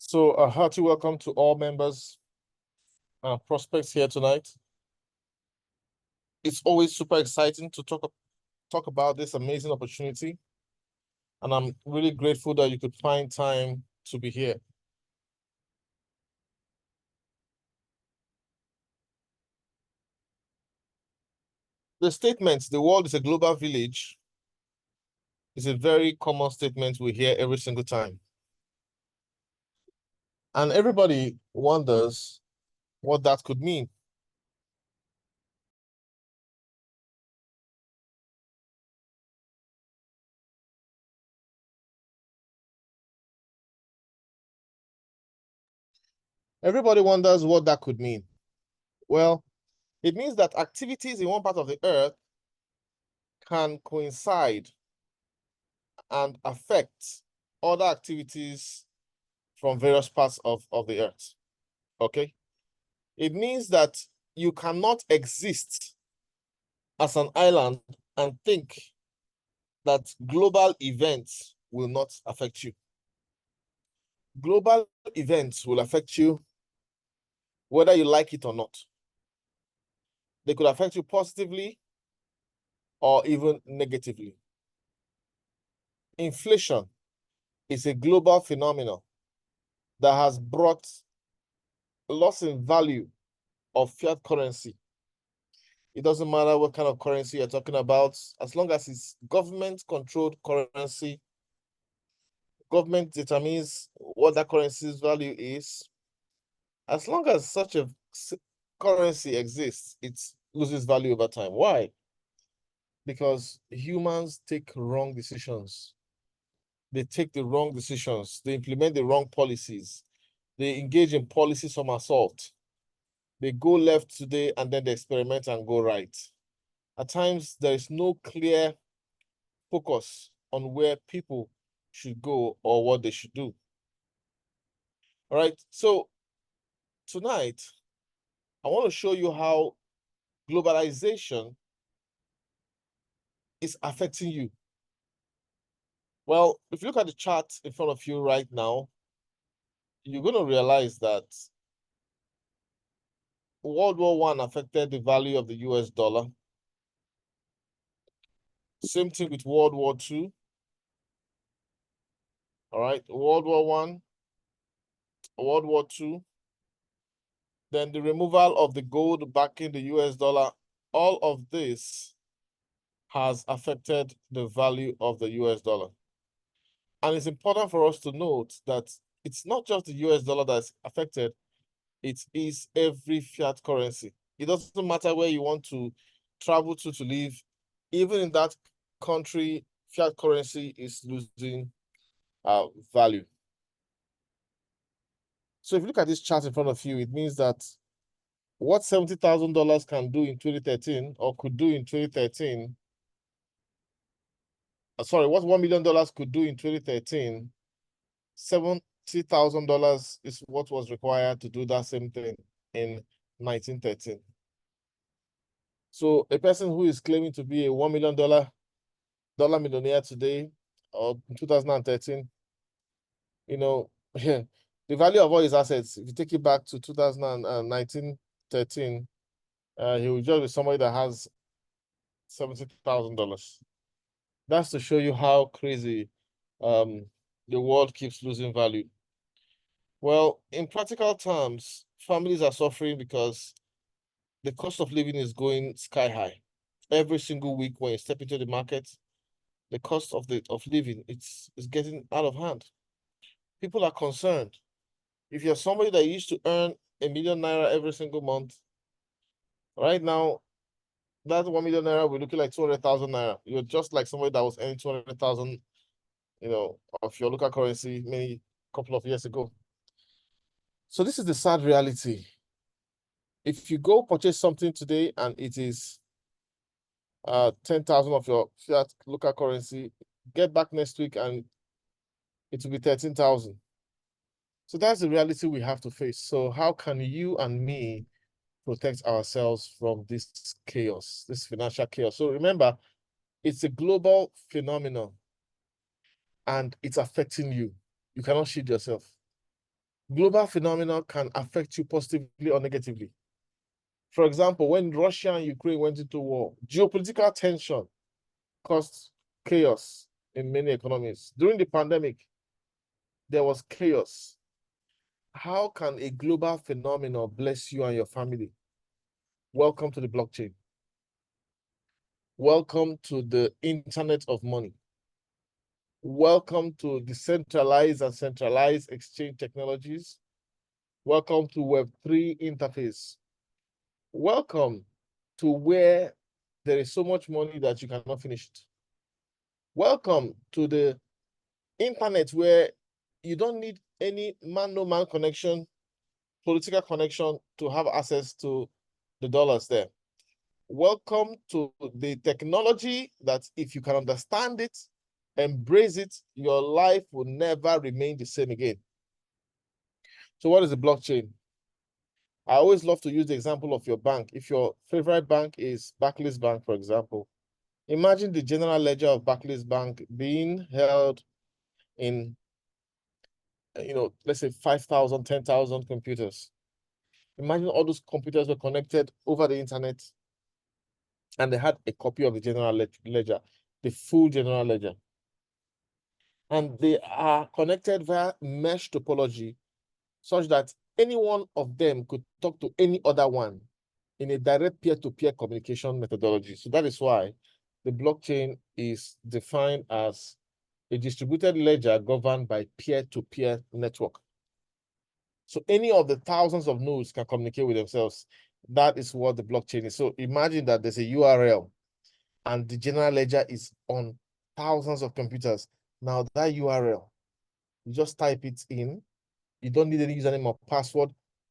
So a hearty welcome to all members and prospects here tonight. It's always super exciting to talk about this amazing opportunity. And I'm really grateful that you could find time to be here. The statement, the world is a global village, is a very common statement we hear every single time. And everybody wonders what that could mean. Everybody wonders what that could mean. Well, it means that activities in one part of the earth can coincide and affect other activities from various parts of the earth. Okay? It means that you cannot exist as an island and think that global events will not affect you. Global events will affect you whether you like it or not. They could affect you positively or even negatively. Inflation is a global phenomenon that has brought a loss in value of fiat currency. It doesn't matter what kind of currency you're talking about, as long as it's government-controlled currency, government determines what that currency's value is. As long as such a currency exists, it loses value over time. Why? Because humans take wrong decisions. They take the wrong decisions. They implement the wrong policies. They engage in policy somersault. They go left today and then they experiment and go right. At times, there is no clear focus on where people should go or what they should do. All right, so tonight, I want to show you how globalization is affecting you. Well, if you look at the chart in front of you right now, you're going to realize that World War I affected the value of the US dollar. Same thing with World War II. All right, World War I, World War II, then the removal of the gold backing the US dollar. All of this has affected the value of the US dollar. And it's important for us to note that it's not just the US dollar that's affected, it is every fiat currency. It doesn't matter where you want to travel to live. Even in that country, fiat currency is losing value. So if you look at this chart in front of you, it means that what $70,000 can do in 2013 or could do in 2013, sorry, what $1 million could do in 2013, $70,000 is what was required to do that same thing in 1913. So a person who is claiming to be a $1 million millionaire today or in 2013, you know, the value of all his assets, if you take it back to 2019, 13, he will just be somebody that has $70,000. That's to show you how crazy the world keeps losing value. Well, in practical terms, families are suffering because the cost of living is going sky high. Every single week when you step into the market, the cost of living is getting out of hand. People are concerned. If you're somebody that used to earn ₦1 million every single month, right now, that ₦1 million will be looking like 200,000 naira. You're just like somebody that was earning 200,000, of your local currency maybe a couple of years ago. So this is the sad reality. If you go purchase something today and it is 10,000 of your fiat local currency, get back next week and it will be 13,000. So that's the reality we have to face. So how can you and me protect ourselves from this chaos, this financial chaos? So remember, it's a global phenomenon and it's affecting you. You cannot shield yourself. Global phenomena can affect you positively or negatively. For example, when Russia and Ukraine went into war, geopolitical tension caused chaos in many economies. During the pandemic, there was chaos. How can a global phenomenon bless you and your family? Welcome to the blockchain. Welcome to the internet of money. Welcome to decentralized and centralized exchange technologies. Welcome to Web3 interface. Welcome to where there is so much money that you cannot finish it. Welcome to the internet where you don't need any man-no-man connection, political connection to have access to the dollars there. Welcome to the technology that if you can understand it, embrace it, your life will never remain the same again. So what is the blockchain? I always love to use the example of your bank. If your favorite bank is Barclays Bank, for example, imagine the general ledger of Barclays Bank being held in, let's say 5,000, 10,000 computers. Imagine all those computers were connected over the internet and they had a copy of the general ledger, the full general ledger. And they are connected via mesh topology such that any one of them could talk to any other one in a direct peer-to-peer communication methodology. So that is why the blockchain is defined as a distributed ledger governed by peer-to-peer network. So any of the thousands of nodes can communicate with themselves. That is what the blockchain is. So imagine that there's a URL and the general ledger is on thousands of computers. Now that URL, you just type it in. You don't need any username or password.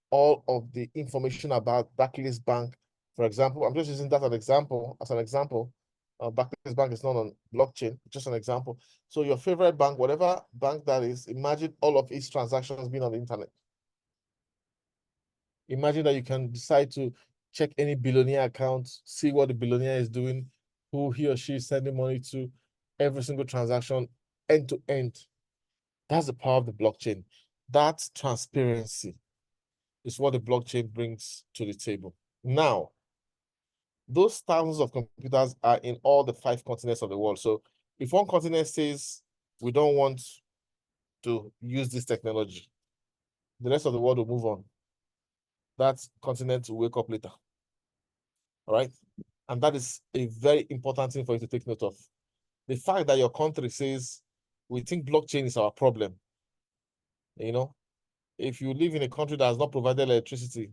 All of the information about Barclays Bank, for example, I'm just using that as an example. Barclays Bank is not on blockchain, just an example. So your favorite bank, whatever bank that is, imagine all of its transactions being on the internet. Imagine that you can decide to check any billionaire account, see what the billionaire is doing, who he or she is sending money to, every single transaction, end to end. That's the power of the blockchain. That transparency is what the blockchain brings to the table. Now, those thousands of computers are in all the 5 continents of the world. So if one continent says, we don't want to use this technology, the rest of the world will move on. That continent will wake up later. All right? And that is a very important thing for you to take note of. The fact that your country says, we think blockchain is our problem. If you live in a country that has not provided electricity,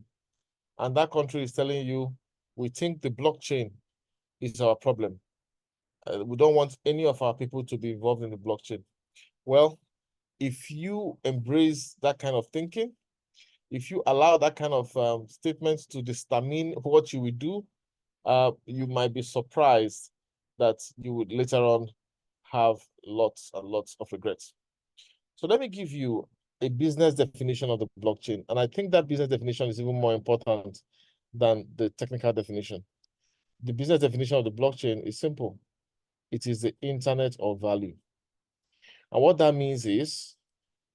and that country is telling you, we think the blockchain is our problem. We don't want any of our people to be involved in the blockchain. Well, if you embrace that kind of thinking, if you allow that kind of statements to determine what you will do, you might be surprised that you would later on have lots and lots of regrets. So let me give you a business definition of the blockchain. And I think that business definition is even more important than the technical definition. The business definition of the blockchain is simple. It is the internet of value. And what that means is,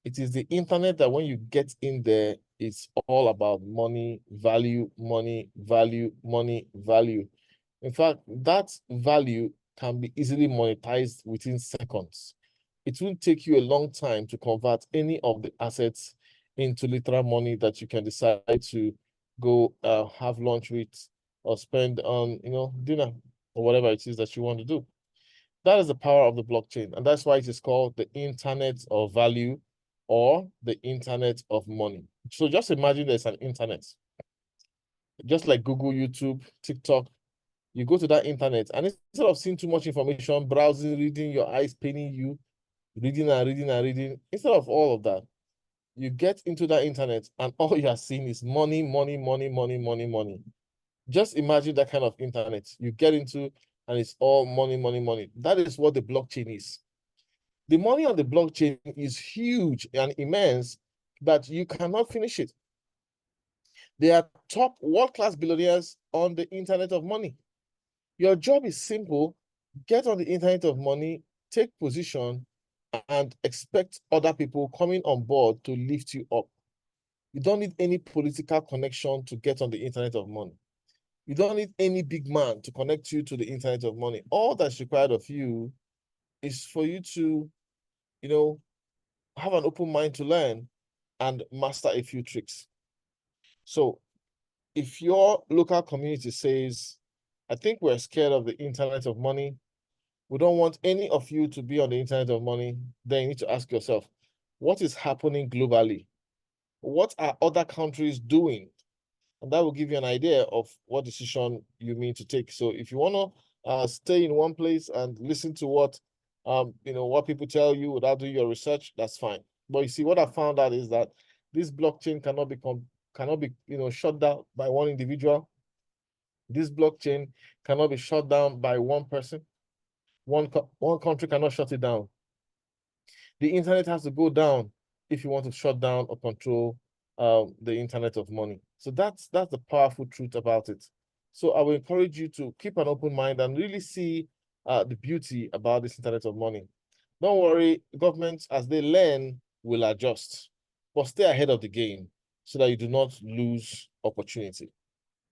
it is the internet that when you get in there, it's all about money, value, money, value, money, value. In fact, that value can be easily monetized within seconds. It won't take you a long time to convert any of the assets into literal money that you can decide to go have lunch with or spend on, dinner or whatever it is that you want to do. That is the power of the blockchain. And that's why it is called the internet of value or the internet of money. So just imagine there's an internet. Just like Google, YouTube, TikTok, you go to that internet and instead of seeing too much information, browsing, reading, your eyes paining you, reading and reading and reading, instead of all of that, you get into that internet and all you are seeing is money, money, money, money, money, money. Just imagine that kind of internet you get into and it's all money, money, money. That is what the blockchain is. The money on the blockchain is huge and immense that you cannot finish it. There are top world-class billionaires on the internet of money. Your job is simple. Get on the internet of money, take position, and expect other people coming on board to lift you up. You don't need any political connection to get on the internet of money. You don't need any big man to connect you to the internet of money. All that's required of you is for you to, have an open mind to learn and master a few tricks. So if your local community says, I think we're scared of the internet of money, we don't want any of you to be on the internet of money, then you need to ask yourself, what is happening globally? What are other countries doing? And that will give you an idea of what decision you mean to take. So if you want to stay in one place and listen to what people tell you without doing your research, that's fine. But you see, what I found out is that this blockchain cannot be shut down by one individual. This blockchain cannot be shut down by one person. One country cannot shut it down. The internet has to go down if you want to shut down or control the internet of money. So that's the powerful truth about it. So I will encourage you to keep an open mind and really see the beauty about this internet of money. Don't worry, governments, as they learn, will adjust, but stay ahead of the game so that you do not lose opportunity.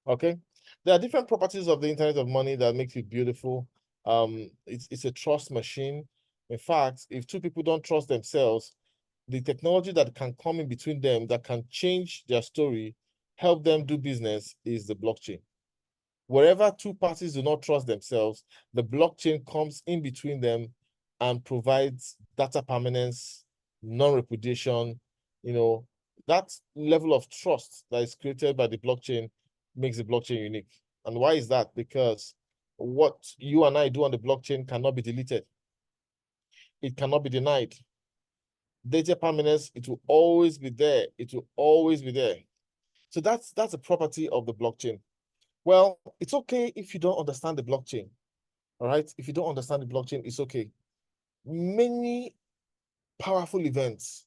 Okay? There are different properties of the internet of money that makes it beautiful. It's a trust machine. In fact, if two people don't trust themselves, the technology that can come in between them that can change their story, help them do business, is the blockchain. Wherever two parties do not trust themselves, the blockchain comes in between them and provides data permanence, non-repudiation. That level of trust that is created by the blockchain makes the blockchain unique. And why is that? Because what you and I do on the blockchain cannot be deleted. It cannot be denied. Data permanence, it will always be there. It will always be there. So that's a property of the blockchain. Well, it's okay if you don't understand the blockchain. All right. If you don't understand the blockchain, it's okay. Many powerful events,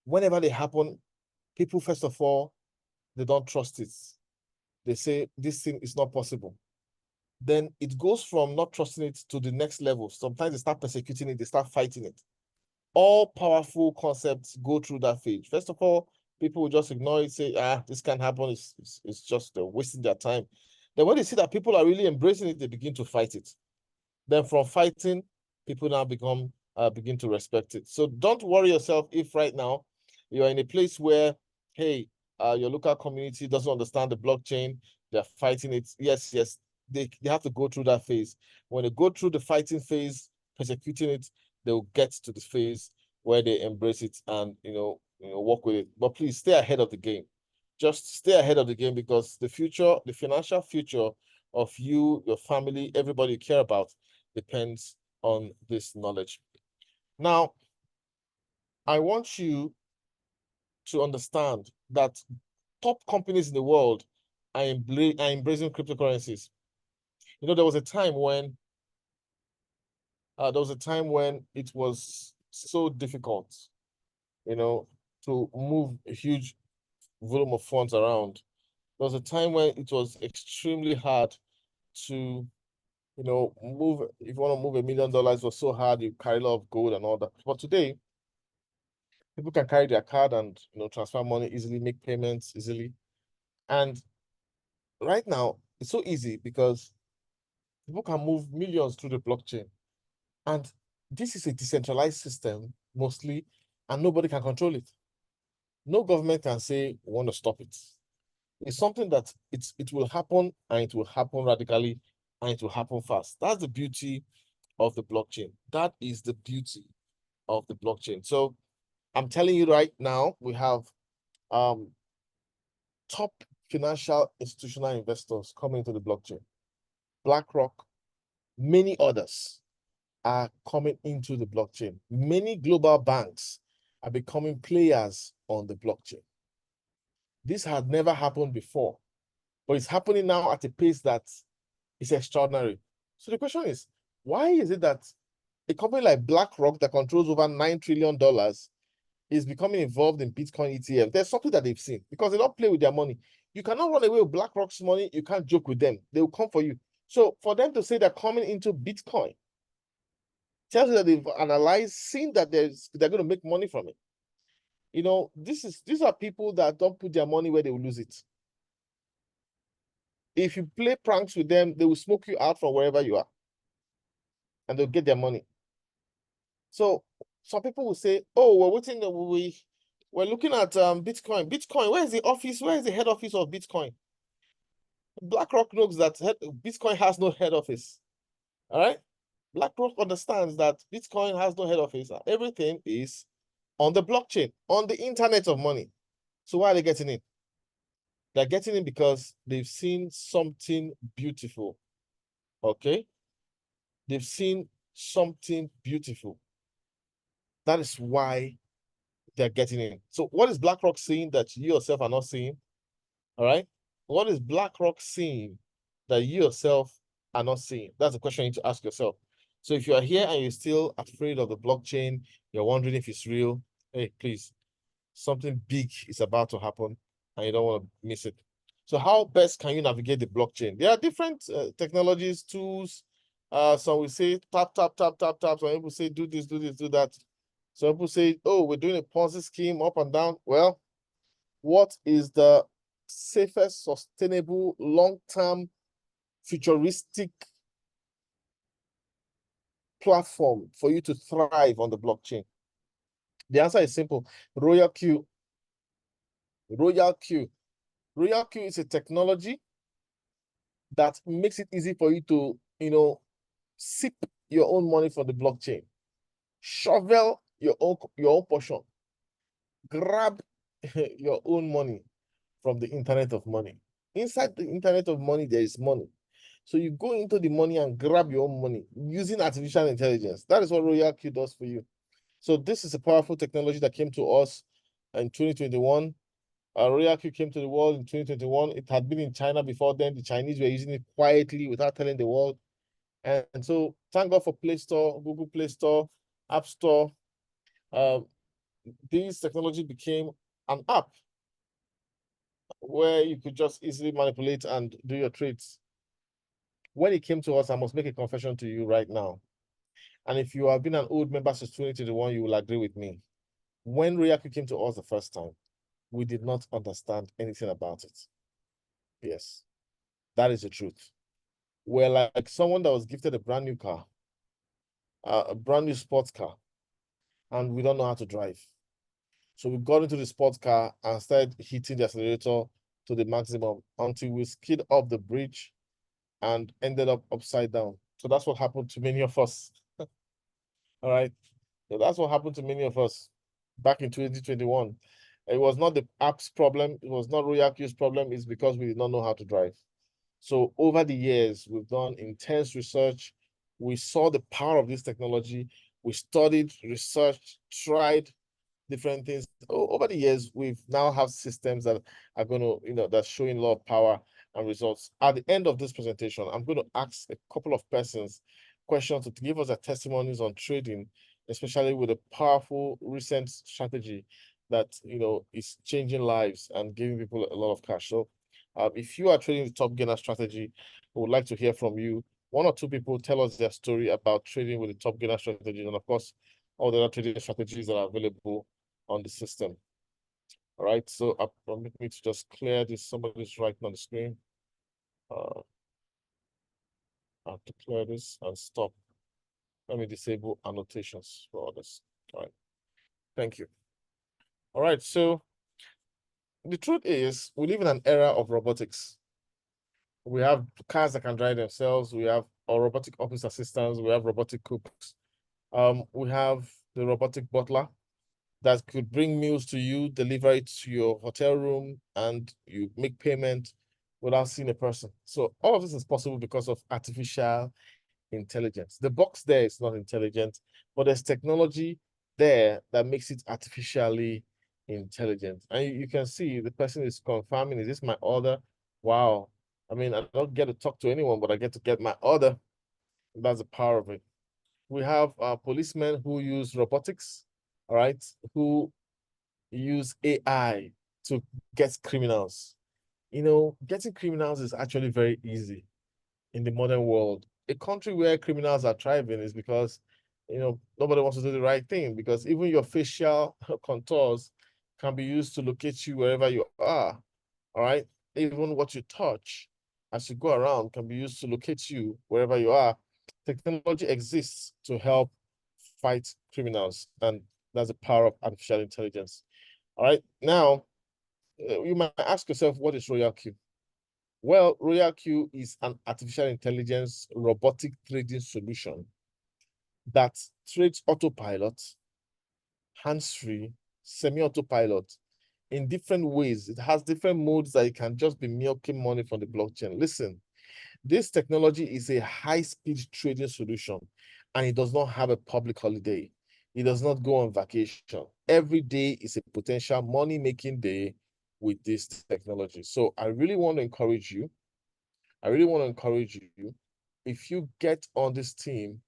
whenever they happen, people, first of all, they don't trust it. They say this thing is not possible. Then it goes from not trusting it to the next level. Sometimes they start persecuting it, they start fighting it. All powerful concepts go through that phase. First of all, people will just ignore it, say, this can't happen. It's just wasting their time. Then when they see that people are really embracing it, they begin to fight it. Then from fighting, people now begin to respect it. So don't worry yourself if right now you're in a place where, hey, your local community doesn't understand the blockchain, they're fighting it. Yes, they have to go through that phase. When they go through the fighting phase, persecuting it, they'll get to the phase where they embrace it and work with it. But please stay ahead of the game. Just stay ahead of the game, because the future, the financial future of you, your family, everybody you care about depends on this knowledge. Now, I want you to understand that top companies in the world are embracing cryptocurrencies. There was a time when it was so difficult, to move a huge volume of funds around. There was a time when it was extremely hard to, move. If you want to move $1 million, it was so hard. You carry a lot of gold and all that. But today, people can carry their card and transfer money easily, make payments easily. And right now, it's so easy because people can move millions through the blockchain. And this is a decentralized system mostly, and nobody can control it. No government can say we want to stop it. It's something that it will happen, and it will happen radically, and it will happen fast. That's the beauty of the blockchain. That is the beauty of the blockchain. So I'm telling you right now, we have top financial institutional investors coming to the blockchain. BlackRock, many others are coming into the blockchain. Many global banks are becoming players on the blockchain. This had never happened before, but it's happening now at a pace that is extraordinary. So the question is, why is it that a company like BlackRock that controls over $9 trillion is becoming involved in Bitcoin ETF? There's something that they've seen, because they don't play with their money. You cannot run away with BlackRock's money. You can't joke with them. They will come for you. So for them to say they're coming into Bitcoin tells you that they've analyzed, seen that they're going to make money from it. You know, these are people that don't put their money where they will lose it. If you play pranks with them, they will smoke you out from wherever you are, and they'll get their money. So some people will say, "Oh, we're waiting. We're looking at Bitcoin. Bitcoin. Where is the office? Where is the head office of Bitcoin?" BlackRock knows that Bitcoin has no head office. All right. BlackRock understands that Bitcoin has no head office. Everything is on the blockchain, on the internet of money. So why are they getting in? They're getting in because they've seen something beautiful. Okay? They've seen something beautiful. That is why they're getting in. So what is BlackRock seeing that you yourself are not seeing? All right? What is BlackRock seeing that you yourself are not seeing? That's the question you need to ask yourself. So if you are here and you're still afraid of the blockchain, you're wondering if it's real, hey, please, something big is about to happen and you don't want to miss it. So how best can you navigate the blockchain? There are different technologies, tools. Some will say tap, tap, tap, tap, tap. Some people say do this, do this, do that. Some people say, oh, we're doing a Ponzi scheme up and down. Well, what is the safest, sustainable, long-term, futuristic platform for you to thrive on the blockchain? The answer is simple. RoyalQ. RoyalQ. RoyalQ is a technology that makes it easy for you to, sip your own money from the blockchain, shovel your own portion, grab your own money from the internet of money. Inside the internet of money, there is money. So you go into the money and grab your own money using artificial intelligence. That is what RoyalQ does for you. So this is a powerful technology that came to us in 2021. RoyalQ came to the world in 2021. It had been in China before then. The Chinese were using it quietly without telling the world. And so thank God for Play Store, Google Play Store, App Store. This technology became an app where you could just easily manipulate and do your trades. When it came to us, I must make a confession to you right now. And if you have been an old member since 2021, you will agree with me. When RoyalQ came to us the first time, we did not understand anything about it. Yes, that is the truth. We're like someone that was gifted a brand new car, a brand new sports car, and we don't know how to drive. So we got into the sports car and started hitting the accelerator to the maximum until we skid off the bridge and ended up upside down. So that's what happened to many of us. All right. So that's what happened to many of us back in 2021. It was not the app's problem. It was not RoyalQ's problem. It's because we did not know how to drive. So over the years, we've done intense research. We saw the power of this technology. We studied, researched, tried different things. Over the years, we've now have systems that are going to, that's showing a lot of power and results. At the end of this presentation, I'm going to ask a couple of persons questions to give us their testimonies on trading, especially with a powerful recent strategy that, is changing lives and giving people a lot of cash. So if you are trading the top gainer strategy, we would like to hear from you. One or two people tell us their story about trading with the top gainer strategy. And of course, all the other trading strategies that are available on the system. All right, so permit me to just clear this. Somebody's writing on the screen. I have to clear this and stop. Let me disable annotations for others. All right, thank you. All right, so the truth is we live in an era of robotics. We have cars that can drive themselves. We have our robotic office assistants. We have robotic cooks. We have the robotic butler that could bring meals to you, deliver it to your hotel room, and you make payment without seeing a person. So all of this is possible because of artificial intelligence. The box there is not intelligent, but there's technology there that makes it artificially intelligent. And you can see the person is confirming, is this my order? Wow. I mean, I don't get to talk to anyone, but I get to get my order. That's the power of it. We have policemen who use robotics, all right, who use AI to get criminals. Getting criminals is actually very easy in the modern world. A country where criminals are thriving is because, nobody wants to do the right thing, because even your facial contours can be used to locate you wherever you are. All right. Even what you touch as you go around can be used to locate you wherever you are. Technology exists to help fight criminals, and that's the power of artificial intelligence. All right. Now, you might ask yourself, what is RoyalQ? Well, RoyalQ is an artificial intelligence robotic trading solution that trades autopilot, hands-free, semi-autopilot in different ways. It has different modes that you can just be milking money from the blockchain. Listen, this technology is a high-speed trading solution, and it does not have a public holiday. It does not go on vacation. Every day is a potential money-making day with this technology. So I really want to encourage you. If you get on this team,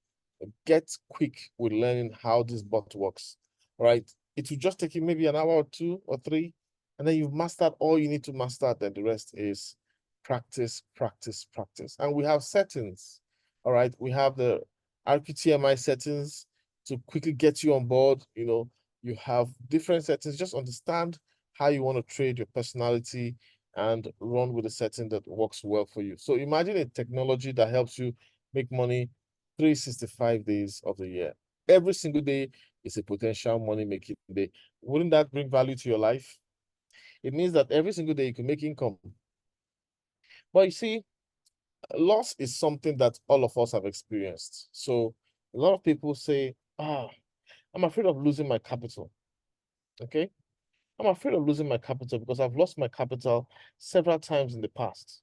get quick with learning how this bot works. All right. It will just take you maybe an hour or 2 or 3, and then you've mastered all you need to master. Then the rest is practice, practice, practice. And we have settings. All right. We have the RQTMI settings to quickly get you on board. You have different settings. Just understand how you want to trade your personality and run with a setting that works well for you. So imagine a technology that helps you make money 365 days of the year. Every single day is a potential money-making day. Wouldn't that bring value to your life? It means that every single day you can make income. But you see, loss is something that all of us have experienced. So a lot of people say, I'm afraid of losing my capital. Okay? I'm afraid of losing my capital because I've lost my capital several times in the past.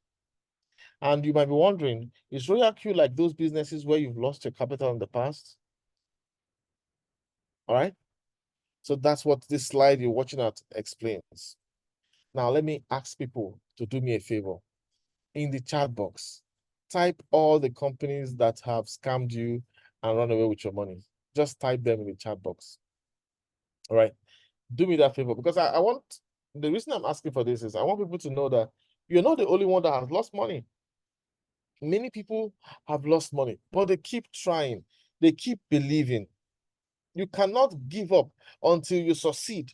And you might be wondering, is RoyalQ like those businesses where you've lost your capital in the past? All right. So that's what this slide you're watching at explains. Now, let me ask people to do me a favor. In the chat box, type all the companies that have scammed you and run away with your money. Just type them in the chat box. All right. Do me that favor, because I want, the reason I'm asking for this is I want people to know that you're not the only one that has lost money. Many people have lost money, but they keep trying. They keep believing. You cannot give up until you succeed.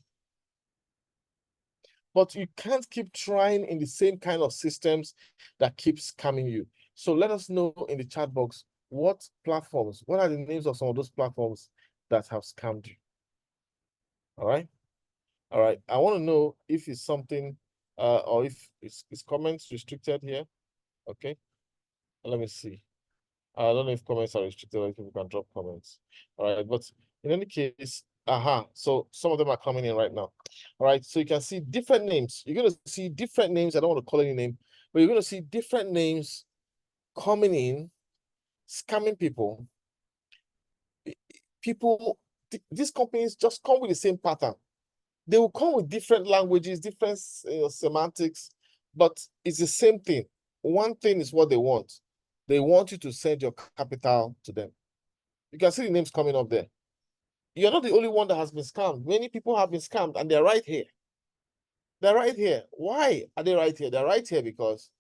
But you can't keep trying in the same kind of systems that keep scamming you. So let us know in the chat box what are the names of some of those platforms that have scammed you. All right. All right. I want to know if it's something or if it's comments restricted here. Okay. Let me see. I don't know if comments are restricted or if people can drop comments. All right, but in any case, so some of them are coming in right now. All right, so you can see different names. You're going to see different names. I don't want to call any name, but you're going to see different names coming in, scamming people. These companies just come with the same pattern. They will come with different languages, different semantics, but it's the same thing. One thing is what they want. They want you to send your capital to them. You can see the names coming up there. You're not the only one that has been scammed. Many people have been scammed, and they're right here. They're right here. Why are they right here? They're right here because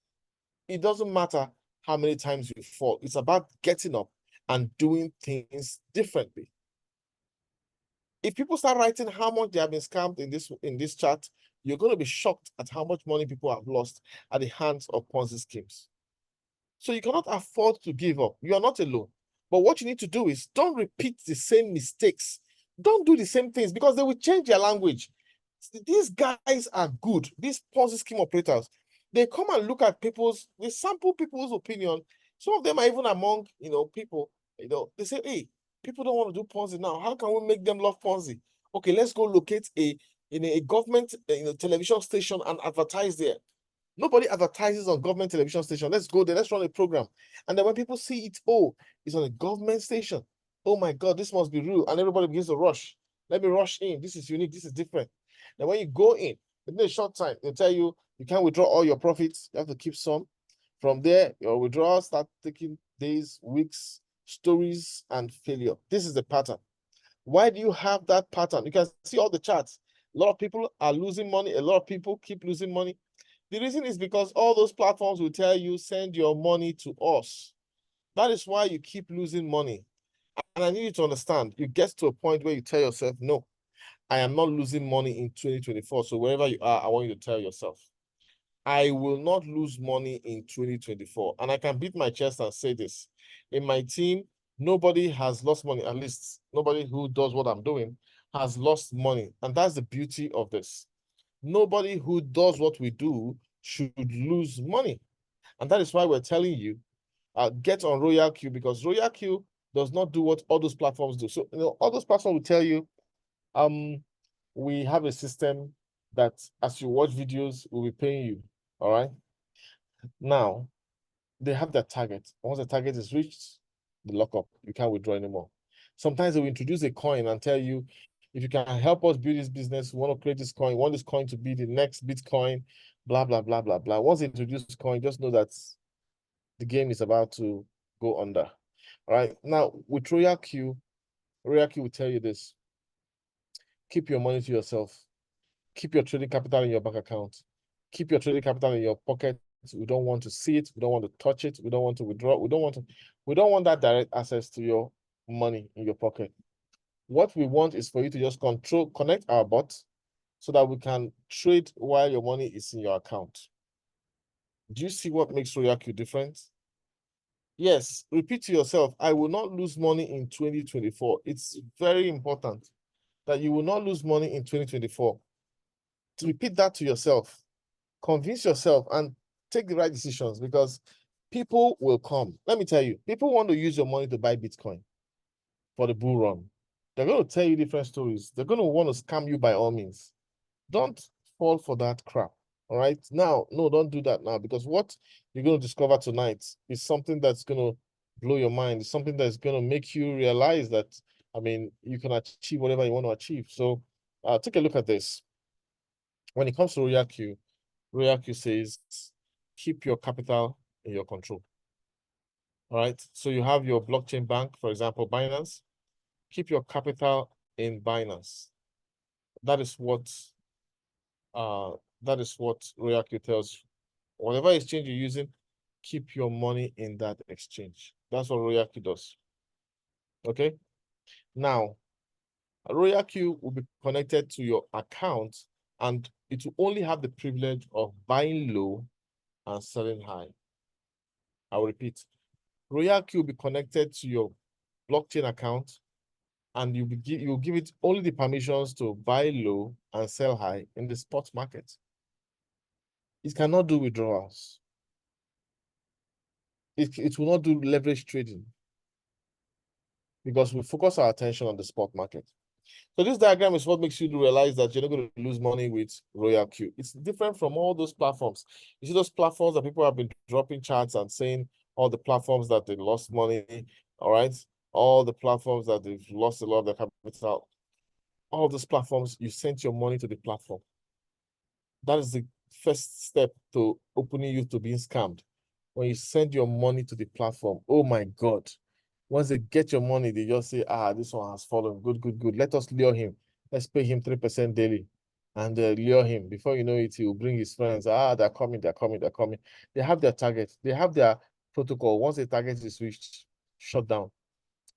it doesn't matter how many times you fall. It's about getting up and doing things differently. If people start writing how much they have been scammed in this chat, you're going to be shocked at how much money people have lost at the hands of Ponzi schemes. So you cannot afford to give up. You are not alone. But what you need to do is don't repeat the same mistakes. Don't do the same things, because they will change their language. These guys are good. These Ponzi scheme operators, they come and look at they sample people's opinion. Some of them are even among, people, they say, hey, people don't want to do Ponzi now. How can we make them love Ponzi? Okay, let's go locate a government television station and advertise there. Nobody advertises on government television station. Let's go there. Let's run a program. And then when people see it, it's on a government station. Oh my God, this must be real. And everybody begins to rush. Let me rush in. This is unique. This is different. Then when you go in, within a short time, they tell you can't withdraw all your profits. You have to keep some. From there, your withdrawals start taking days, weeks, stories, and failure. This is the pattern. Why do you have that pattern? You can see all the charts. A lot of people are losing money. A lot of people keep losing money. The reason is because all those platforms will tell you, send your money to us. That is why you keep losing money. And I need you to understand, you get to a point where you tell yourself, no, I am not losing money in 2024. So wherever you are, I want you to tell yourself, I will not lose money in 2024. And I can beat my chest and say this. In my team, nobody has lost money, at least nobody who does what I'm doing has lost money. And that's the beauty of this. Nobody who does what we do should lose money. And that is why we're telling you, get on RoyalQ, because RoyalQ does not do what all those platforms do. So, all those platforms will tell you, we have a system that as you watch videos, we'll be paying you. All right. Now, they have their target. Once the target is reached, the lockup, you can't withdraw anymore. Sometimes they will introduce a coin and tell you, if you can help us build this business, we want to create this coin, we want this coin to be the next Bitcoin, blah, blah, blah, blah, blah. Once they introduce this coin, just know that the game is about to go under. All right. Now, with RoyalQ will tell you this. Keep your money to yourself. Keep your trading capital in your bank account. Keep your trading capital in your pocket. We don't want to see it. We don't want to touch it. We don't want to withdraw. We don't want that direct access to your money in your pocket. What we want is for you to just connect our bot so that we can trade while your money is in your account. Do you see what makes RoyalQ different? Yes, repeat to yourself, I will not lose money in 2024. It's very important that you will not lose money in 2024. To repeat that to yourself, convince yourself and take the right decisions, because people will come. Let me tell you, people want to use your money to buy Bitcoin for the bull run. They're going to tell you different stories. They're going to want to scam you by all means. Don't fall for that crap. All right. Now, no, don't do that now, because what you're going to discover tonight is something that's going to blow your mind. It's something that's going to make you realize that, I mean, you can achieve whatever you want to achieve. So take a look at this. When it comes to RoyalQ says, keep your capital in your control. All right. So you have your blockchain bank, for example, Binance. Keep your capital in Binance. That is what RoyalQ tells you. Whatever exchange you're using, keep your money in that exchange. That's what RoyalQ does. Okay. Now, RoyalQ will be connected to your account, and it will only have the privilege of buying low and selling high. I will repeat. RoyalQ will be connected to your blockchain account, and you'll give it only the permissions to buy low and sell high in the spot market. It cannot do withdrawals. It will not do leverage trading, because we focus our attention on the spot market. So this diagram is what makes you realize that you're not going to lose money with RoyalQ. It's different from all those platforms. You see those platforms that people have been dropping charts and saying all the platforms that they lost money, all right? All the platforms that they've lost a lot of their capital. All those platforms, you sent your money to the platform. That is the first step to opening you to being scammed. When you send your money to the platform, oh my God. Once they get your money, they just say, this one has fallen. Good, good, good. Let us lure him. Let's pay him 3% daily and lure him. Before you know it, he will bring his friends. They're coming, they're coming, they're coming. They have their target. They have their protocol. Once the target is reached, shut down.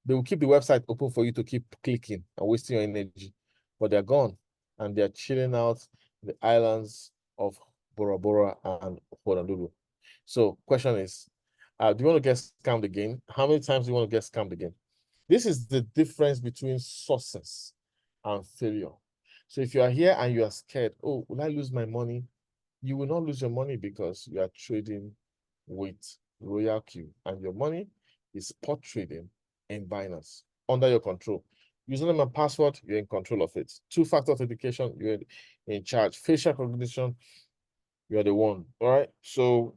They will keep the website open for you to keep clicking and wasting your energy. But they're gone, and they're chilling out the islands of Bora Bora and Honolulu. So question is, do you want to get scammed again? How many times do you want to get scammed again? This is the difference between success and failure. So if you are here and you are scared, oh, will I lose my money? You will not lose your money, because you are trading with RoyalQ, and your money is spot trading in Binance under your control. Username and password, you're in control of it. Two-factor authentication, you're in charge. Facial recognition, you're the one. All right. So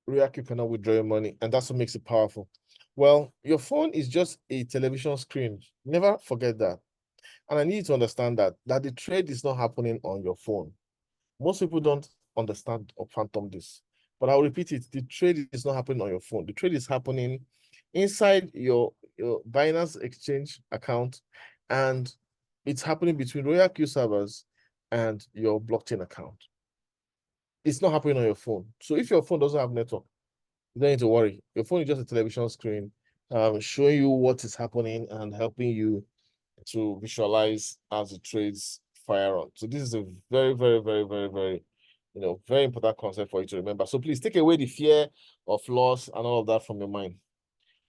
RoyalQ cannot withdraw your money, and that's what makes it powerful. Well, your phone is just a television screen. Never forget that. And I need you to understand that the trade is not happening on your phone. Most people don't understand or phantom this. But I'll repeat it. The trade is not happening on your phone. The trade is happening inside your Binance exchange account, and it's happening between RoyalQ servers and your blockchain account. It's not happening on your phone. So if your phone doesn't have network, you don't need to worry. Your phone is just a television screen showing you what is happening and helping you to visualize as the trades fire on. So this is a very, very, very, very, very, very important concept for you to remember. So please take away the fear of loss and all of that from your mind,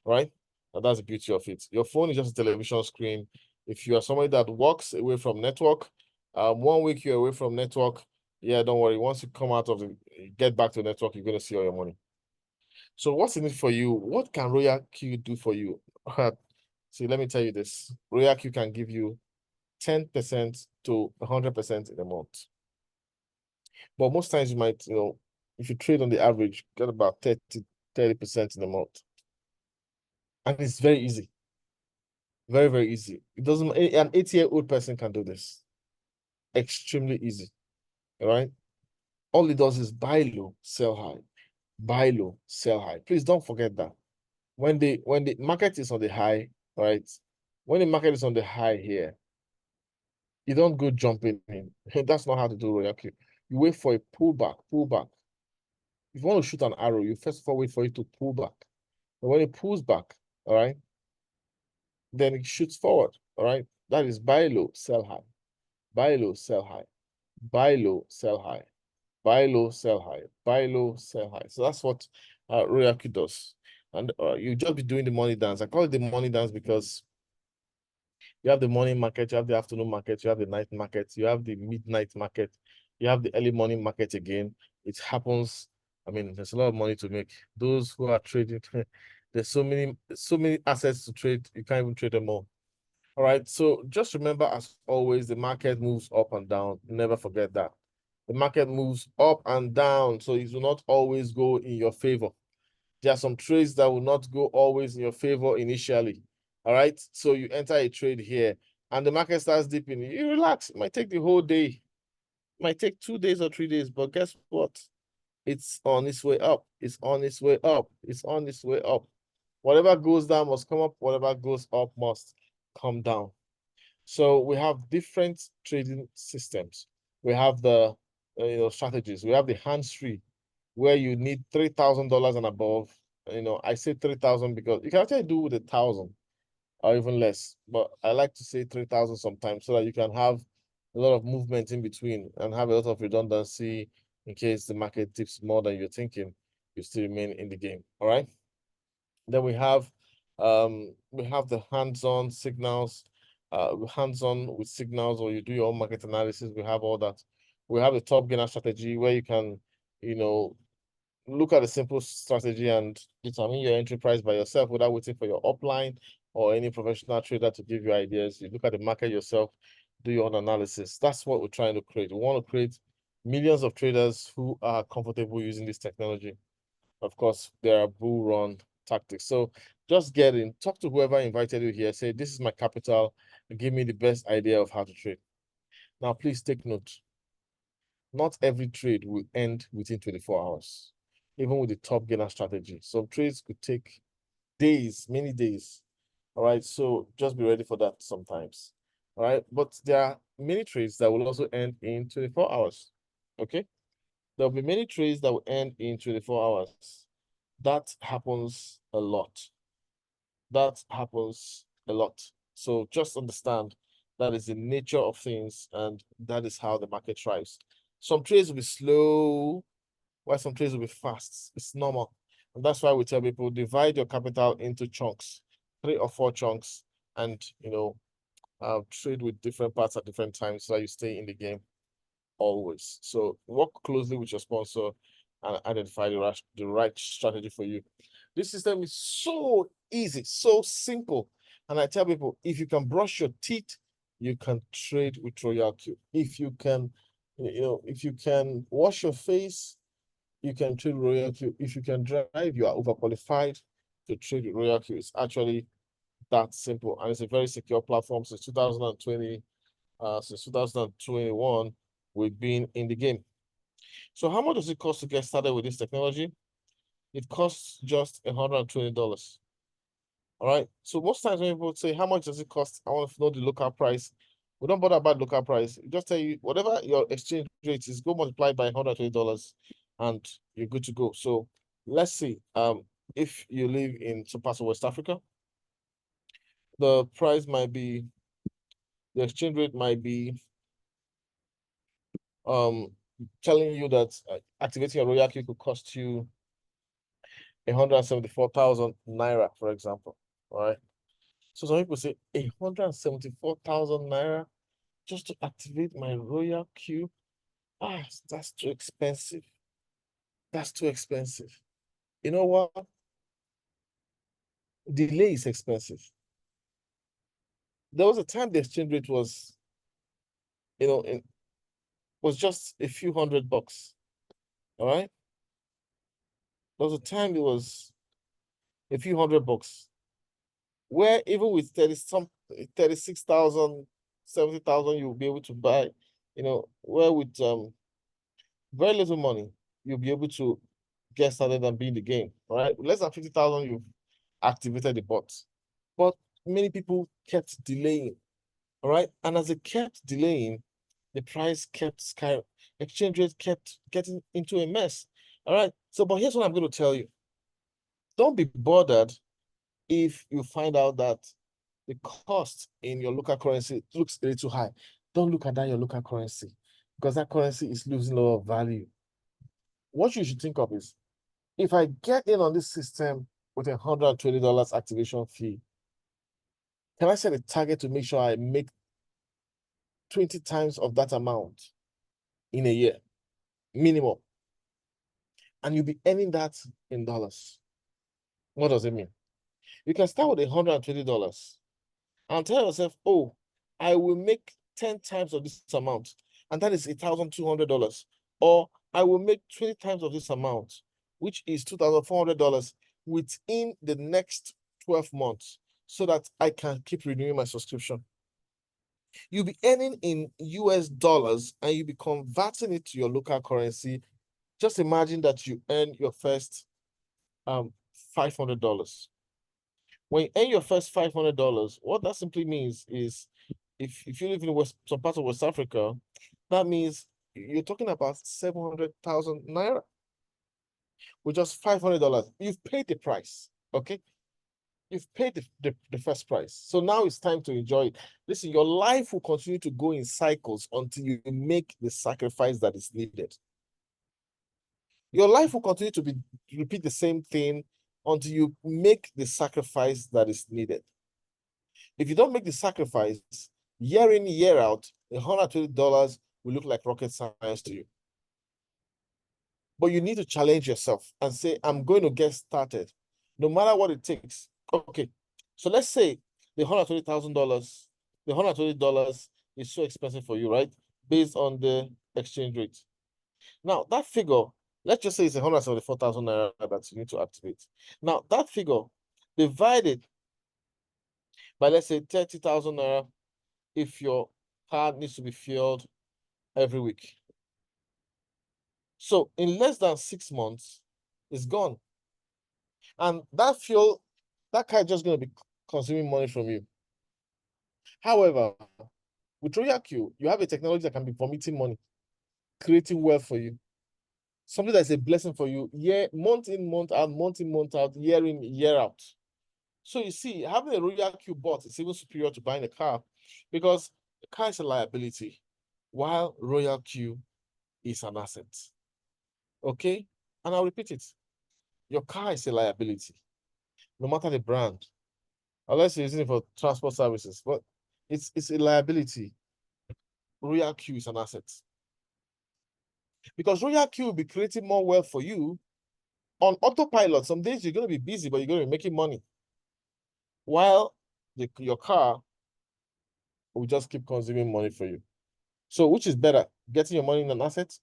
right? And that's the beauty of it. Your phone is just a television screen. If you are somebody that walks away from network, 1 week you're away from network, yeah, don't worry. Once you come out of get back to network, you're going to see all your money. So what's in it for you? What can RoyalQ do for you? See, let me tell you this. RoyalQ can give you 10% to 100% in a month. But most times you might, if you trade on the average, get about 30% in a month. And it's very easy. Very, very easy. It doesn't, an 80-year-old person can do this. Extremely easy. All right. All it does is buy low, sell high. Buy low, sell high. Please don't forget that. When the market is on the high, right? When the market is on the high here, you don't go jumping in. That's not how to do RoyalQ. You wait for a pullback, pullback. If you want to shoot an arrow, you first of all wait for it to pull back. And when it pulls back, all right, then it shoots forward, all right? That is buy low, sell high. Buy low, sell high. Buy low, sell high. Buy low, sell high. Buy low, sell high. So that's what RoyalQ does. And you just be doing the money dance. I call it the money dance because you have the morning market, you have the afternoon market, you have the night market, you have the midnight market, you have the early morning market again. It happens. I mean, there's a lot of money to make. Those who are trading, there's so many assets to trade, you can't even trade them all. All right. So just remember, as always, the market moves up and down. Never forget that. The market moves up and down, so it will not always go in your favor. There are some trades that will not go always in your favor initially. All right. So you enter a trade here and the market starts dipping. You relax. It might take the whole day. It might take 2 days or 3 days. But guess what? It's on its way up. It's on its way up. It's on its way up. Whatever goes down must come up. Whatever goes up must come down. So we have different trading systems. We have the strategies. We have the hands-free, where you need $3,000 and above. I say 3,000 because you can actually do with 1,000 or even less, but I like to say 3,000 sometimes so that you can have a lot of movement in between and have a lot of redundancy in case the market dips more than you're thinking. You still remain in the game. All right. Then we have the hands-on signals, hands-on with signals, or you do your own market analysis. We have all that. We have a top gainer strategy where you can, look at a simple strategy and determine your entry price by yourself without waiting for your upline or any professional trader to give you ideas. You look at the market yourself, do your own analysis. That's what we're trying to create. We want to create millions of traders who are comfortable using this technology. Of course, there are bull run tactics. So just get in, talk to whoever invited you here, say, this is my capital, and give me the best idea of how to trade. Now, please take note. Not every trade will end within 24 hours, even with the top gainer strategy. Some trades could take days, many days. All right. So just be ready for that sometimes. All right. But there are many trades that will also end in 24 hours. Okay. There'll be many trades that will end in 24 hours. That happens a lot. That happens a lot. So just understand that is the nature of things, and that is how the market thrives. Some trades will be slow, while some trades will be fast. It's normal. And that's why we tell people divide your capital into chunks, 3 or 4 chunks, and trade with different parts at different times so that you stay in the game always. So work closely with your sponsor and identify the right strategy for you. This system is so easy, so simple. And I tell people, if you can brush your teeth, you can trade with RoyalQ. If you can, if you can wash your face, you can trade RoyalQ. If you can drive, you are overqualified to trade with RoyalQ. It's actually that simple. And it's a very secure platform since 2020, since 2021, we've been in the game. So how much does it cost to get started with this technology? It costs just $120. All right. So most times when people say, how much does it cost? I want to know the local price. We don't bother about local price. We just tell you whatever your exchange rate is, go multiply by $120 and you're good to go. So let's see. If you live in some parts of West Africa, the price might be The exchange rate might be telling you that activating a RoyalQ could cost you 174,000 naira, for example. All right. So some people say 174,000 naira just to activate my RoyalQ. Ah, that's too expensive. That's too expensive. You know what? Delay is expensive. There was a time the exchange rate was, was just a few $100. All right. There was a time it was a few $100, where even with 36,000, 70,000, you'll be able to buy, where with very little money, you'll be able to get started and be in the game. All right. With less than 50,000, you've activated the bot. But many people kept delaying. All right. And as they kept delaying, the price kept sky, exchange rate kept getting into a mess. All right. So, but here's what I'm going to tell you. Don't be bothered if you find out that the cost in your local currency looks a little high. Don't look at that your local currency, because that currency is losing a lot of value. What you should think of is, if I get in on this system with $120 activation fee, can I set a target to make sure I make 20 times of that amount in a year, minimum? And you'll be earning that in dollars. What does it mean? You can start with $120 and tell yourself, oh, I will make 10 times of this amount, and that is $1,200. Or I will make 20 times of this amount, which is $2,400 within the next 12 months, so that I can keep renewing my subscription. You'll be earning in US dollars and you'll be converting it to your local currency. Just imagine that you earn your first $500. When you earn your first $500, what that simply means is, if you live in some parts of West Africa, that means you're talking about 700,000 naira with just $500. You've paid the price, okay? You've paid the first price. So now it's time to enjoy it. Listen, your life will continue to go in cycles until you make the sacrifice that is needed. Your life will continue to repeat the same thing until you make the sacrifice that is needed. If you don't make the sacrifice, year in, year out, $120 will look like rocket science to you. But you need to challenge yourself and say, I'm going to get started, no matter what it takes. Okay, so let's say the $120,000, the $120 is so expensive for you, right? Based on the exchange rate. Now, that figure, let's just say it's 174,000 naira that you need to activate. Now, that figure divided by, let's say, 30,000 naira if your car needs to be fueled every week. So in less than 6 months, it's gone. And that fuel, that car is just going to be consuming money from you. However, with RoyalQ, you have a technology that can be vomiting money, creating wealth for you. Something that's a blessing for you, month in, month out, month in, month out, year in, year out. So you see, having a RoyalQ bot is even superior to buying a car, because the car is a liability, while RoyalQ is an asset. Okay? And I'll repeat it. Your car is a liability, no matter the brand, unless you're using it for transport services, but it's a liability. RoyalQ is an asset. Because RoyalQ will be creating more wealth for you on autopilot. Some days you're going to be busy, but you're going to be making money, while your car will just keep consuming money for you. So which is better, getting your money in an asset,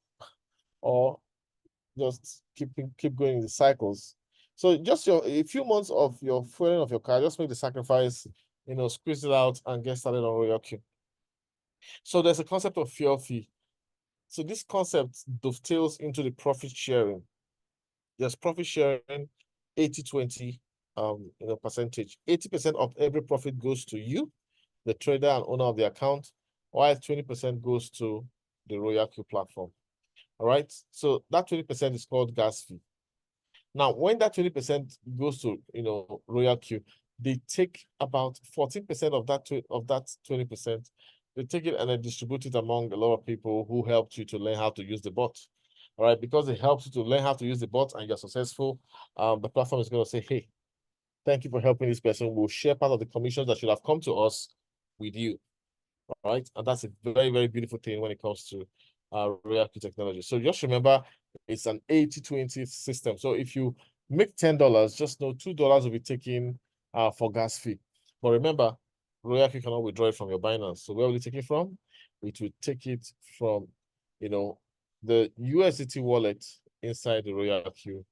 or just keep going in the cycles? So just a few months of your fueling of your car, just make the sacrifice, squeeze it out and get started on RoyalQ. So there's a concept of fuel fee. So this concept dovetails into the profit sharing. There's profit sharing, 80-20 percentage. 80% of every profit goes to you, the trader and owner of the account, while 20% goes to the RoyalQ platform. All right. So that 20% is called gas fee. Now, when that 20% goes to RoyalQ, they take about 14% of that 20% they take it and they distribute it among a lot of people who helped you to learn how to use the bot. All right, because it helps you to learn how to use the bot and you're successful, the platform is going to say, hey, thank you for helping this person. We'll share part of the commissions that should have come to us with you. All right, and that's a very, very beautiful thing when it comes to RoyalQ technology. So just remember, it's an 80-20 system. So if you make $10, just know $2 will be taken for gas fee. But remember, RoyalQ cannot withdraw it from your Binance. So where will it take it from? It will take it from, the USDT wallet inside the RoyalQ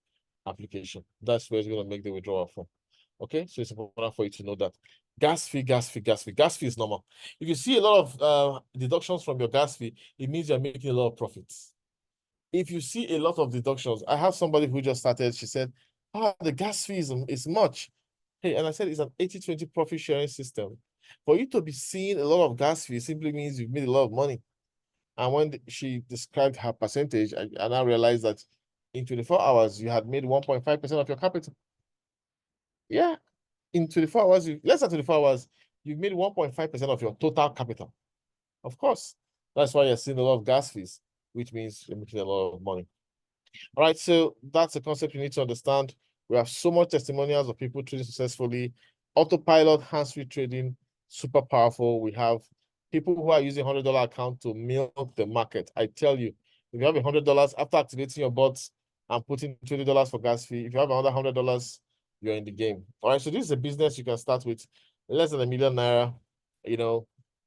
application. That's where it's going to make the withdrawal from. Okay, so it's important for you to know that gas fee is normal. If you see a lot of deductions from your gas fee, it means you're making a lot of profits. If you see a lot of deductions, I have somebody who just started, she said, the gas fee is much. Hey, and I said it's an 80-20 profit sharing system. For you to be seeing a lot of gas fee simply means you've made a lot of money. And when she described her percentage, I now realized that in 24 hours, you had made 1.5% of your capital. Yeah, in 24 hours, less than 24 hours, you've made 1.5% of your total capital. Of course, that's why you're seeing a lot of gas fees, which means you're making a lot of money. All right, so that's a concept you need to understand. We have so much testimonials of people trading successfully. Autopilot, hands-free trading, super powerful. We have people who are using $100 account to milk the market. I tell you, if you have $100 after activating your bots and putting $20 for gas fee, if you have another $100, you're in the game. All right, so this is a business you can start with less than ₦1 million,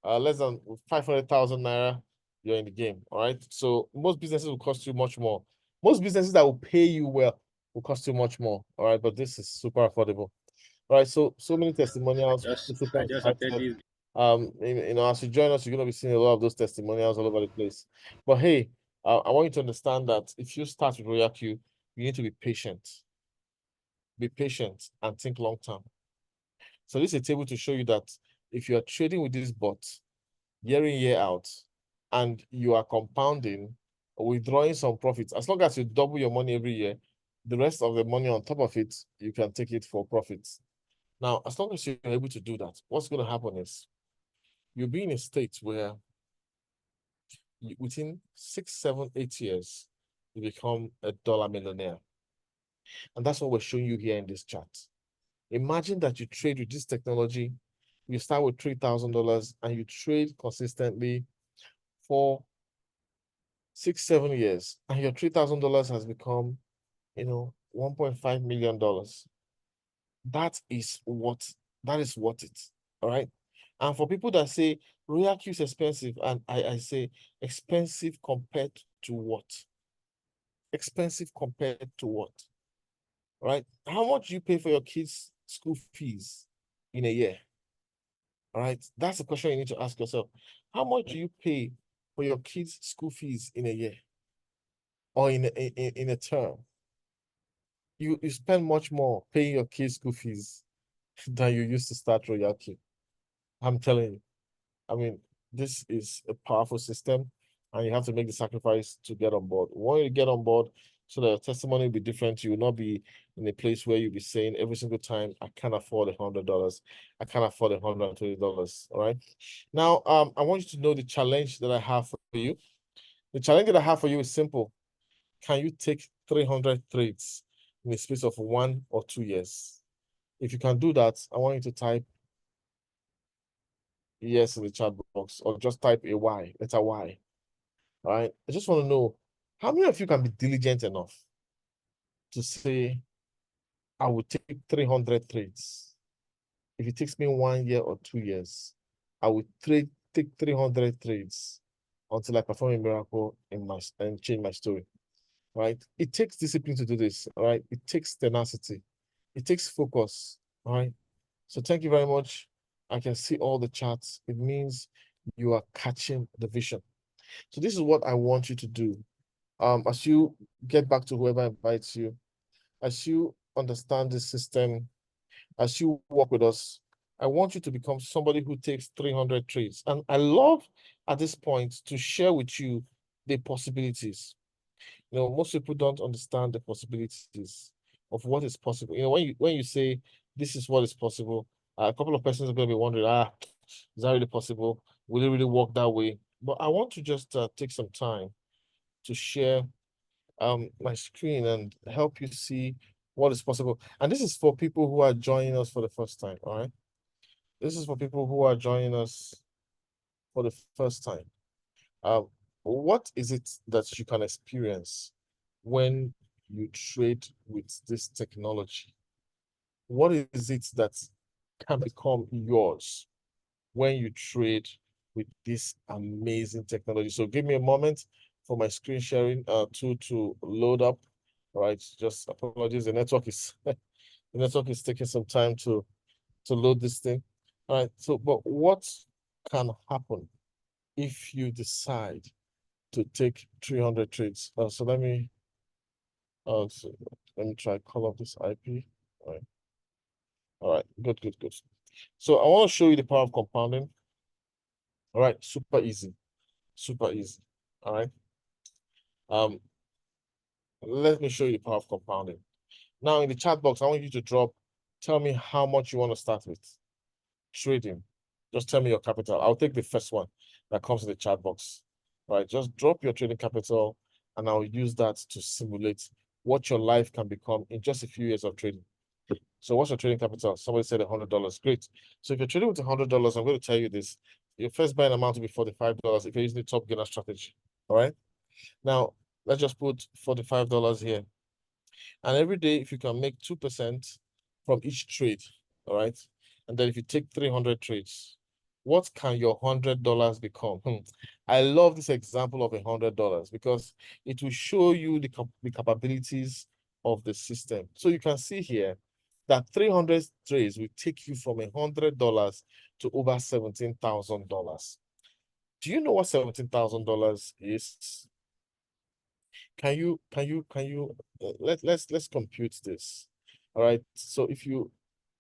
less than 500,000 naira, you're in the game. All right, so most businesses will cost you much more. Most businesses that will pay you well will cost you much more. All right, but this is super affordable. All right, so many testimonials. I just attended. As you join us, you're gonna be seeing a lot of those testimonials all over the place. But hey, I want you to understand that if you start with RoyalQ, you need to be patient. Be patient and think long term. So this is a table to show you that if you are trading with this bot year in, year out, and you are compounding or withdrawing some profits, as long as you double your money every year, the rest of the money on top of it, you can take it for profits. Now, as long as you're able to do that, what's going to happen is you'll be in a state where within 6, 7, 8 years, you become a dollar millionaire. And that's what we're showing you here in this chart. Imagine that you trade with this technology. You start with $3,000 and you trade consistently for 6, 7 years, and your $3,000 has become, $1.5 million. That is worth it. All right. And for people that say RoyalQ is expensive, and I say expensive compared to what? Expensive compared to what? Right? How much do you pay for your kids' school fees in a year? All right. That's the question you need to ask yourself. How much do you pay for your kids' school fees in a year or in a term? You spend much more paying your kids' school fees than you used to start RoyalQ. I'm telling you. I mean, this is a powerful system, and you have to make the sacrifice to get on board. When you get on board, so that your testimony will be different, you will not be in a place where you'll be saying every single time, I can't afford $100. I can't afford $120. All right. Now, I want you to know the challenge that I have for you. The challenge that I have for you is simple. Can you take 300 trades in the space of 1 or 2 years? If you can do that, I want you to type yes in the chat box, or just type a Y, letter Y. All right. I just want to know how many of you can be diligent enough to say, I will take 300 trades. If it takes me 1 year or 2 years, I will take 300 trades until I perform a miracle and change my story. Right? It takes discipline to do this. All right. It takes tenacity. It takes focus. All right. So thank you very much. I can see all the charts. It means you are catching the vision. So this is what I want you to do. As you get back to whoever invites you, as you understand the system, as you work with us, I want you to become somebody who takes 300 trades. And I love at this point to share with you the possibilities. Most people don't understand the possibilities of what is possible. When you say this is what is possible, a couple of persons are going to be wondering, is that really possible? Will it really work that way? But I want to just take some time to share my screen and help you see what is possible. And this is for people who are joining us for the first time, all right? This is for people who are joining us for the first time. What is it that you can experience when you trade with this technology? What is it that can become yours when you trade with this amazing technology? So give me a moment for my screen sharing tool to load up. All right, just apologies. The network is the network is taking some time to load this thing. All right, so but what can happen if you decide to take 300 trades? So let me try call up this IP. All right, good. So I want to show you the power of compounding. All right, super easy. All right. Let me show you the power of compounding. Now in the chat box, I want you to tell me how much you want to start with. Trading. Just tell me your capital. I'll take the first one that comes in the chat box. All right, just drop your trading capital and I'll use that to simulate what your life can become in just a few years of trading. So what's your trading capital? Somebody said $100. Great. So if you're trading with $100, I'm going to tell you this. Your first buying amount will be $45 if you're using the top gainer strategy. All right. Now, let's just put $45 here. And every day, if you can make 2% from each trade, all right? And then if you take 300 trades, what can your $100 become? I love this example of $100 because it will show you the capabilities of the system. So you can see here that 300 trades will take you from $100 to over $17,000. Do you know what $17,000 is? Let's compute this. All right. So if you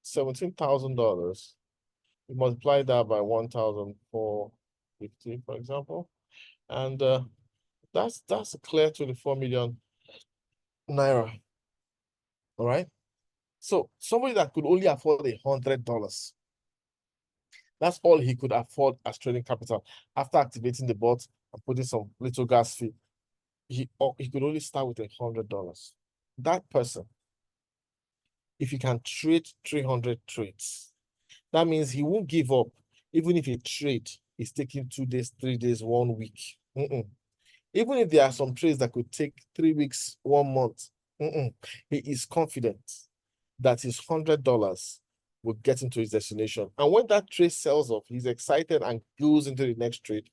$17,000, you multiply that by 1,450, for example, and that's a clear 24 million naira. All right. So somebody that could only afford $100, that's all he could afford as trading capital after activating the bot and putting some little gas fee. He could only start with $100. That person, if you can trade 300 trades, that means he won't give up. Even if a trade is taking 2 days, 3 days, 1 week. Even if there are some trades that could take 3 weeks, 1 month, he is confident that his $100 will get into his destination. And when that trade sells off, he's excited and goes into the next trade.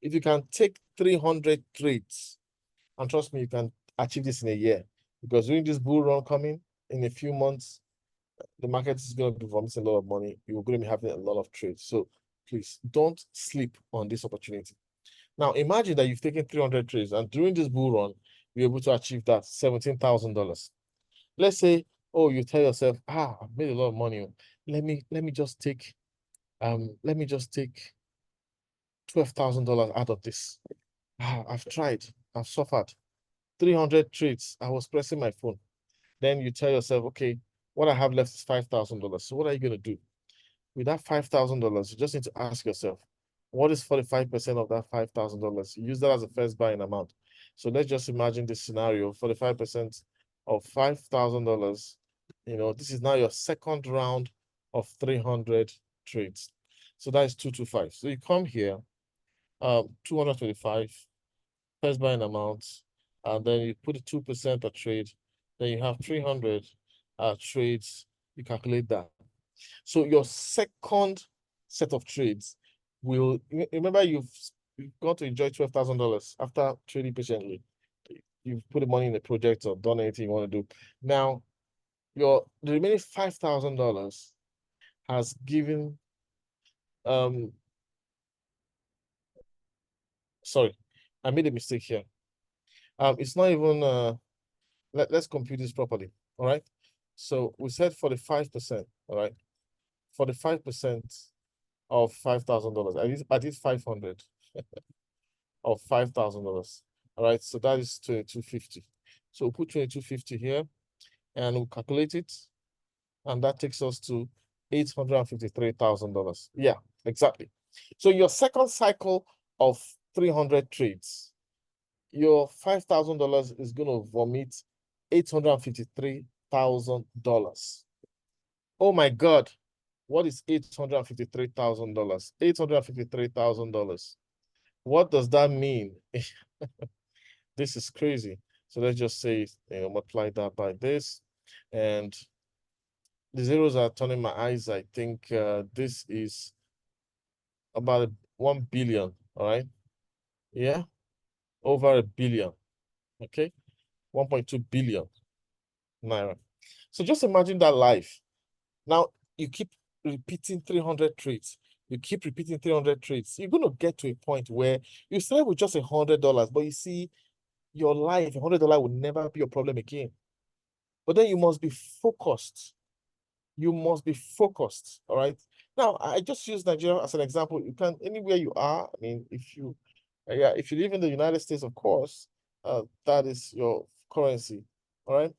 If you can take 300 trades, and trust me, you can achieve this in a year. Because during this bull run coming in a few months, the market is going to be vomiting a lot of money. You're going to be having a lot of trades. So please don't sleep on this opportunity. Now, imagine that you've taken 300 trades and during this bull run, you're able to achieve that $17,000. Let's say, oh, you tell yourself, I've made a lot of money. Let me just take $12,000 out of this. I've tried, I've suffered. 300 trades. I was pressing my phone. Then you tell yourself, okay, what I have left is $5,000. So what are you going to do? With that $5,000, you just need to ask yourself, what is 45% of that $5,000? Use that as a first buying amount. So let's just imagine this scenario, 45% of $5,000. This is now your second round of 300 trades. So that is 225. So you come here, 225, first buying amount, and then you put a 2% per trade. Then you have 300 trades. You calculate that. So your second set of trades will, remember you've got to enjoy $12,000 after trading patiently. You've put the money in the project or done anything you want to do. Now, the remaining $5,000 has given, sorry, I made a mistake here. It's not even, let's compute this properly, all right? So we said 45%, all right? 45% of $5,000. I did 500 of $5,000. All right, so that is 2250. So we'll put 2250 here and we'll calculate it. And that takes us to $853,000. Yeah, exactly. So your second cycle of 300 trades, your $5,000 is going to vomit $853,000. Oh my God. What is $853,000? $853,000. What does that mean? This is crazy. So let's just say, multiply that by this. And the zeros are turning my eyes. I think this is about 1 billion. All right. Yeah. Over a billion. Okay. 1.2 billion naira. So just imagine that life. Now you keep repeating 300 trades. You keep repeating 300 trades. You're going to get to a point where you start with just $100, but you see your life, $100 will never be a problem again. But then you must be focused. You must be focused. All right. Now, I just use Nigeria as an example. You can, anywhere you are. I mean, if you live in the United States, of course, that is your currency. All right.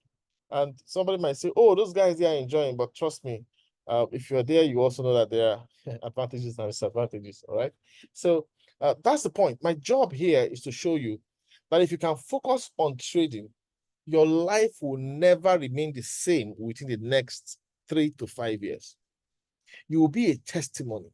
And somebody might say, oh, those guys, they are enjoying, but trust me, if you're there, you also know that there are advantages and disadvantages. All right. So that's the point. My job here is to show you that if you can focus on trading, your life will never remain the same within the next 3 to 5 years. You will be a testimony.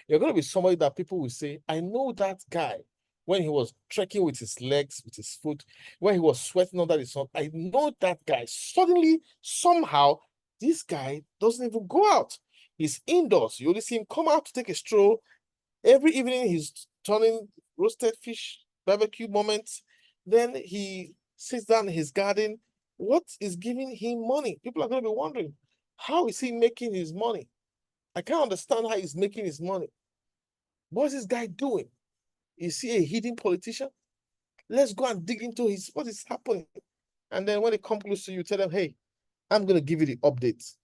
You're going to be somebody that people will say, I know that guy when he was trekking with his legs, with his foot, when he was sweating under the sun. I know that guy. Suddenly, somehow, this guy doesn't even go out. He's indoors. You only see him come out to take a stroll. Every evening, he's turning roasted fish, barbecue moments. Then he sits down in his garden. What is giving him money? People are going to be wondering, how is he making his money? I can't understand how he's making his money. What's this guy doing? Is he a hidden politician? Let's go and dig into what is happening. And then when they come close to you, tell them, hey, I'm going to give you the updates.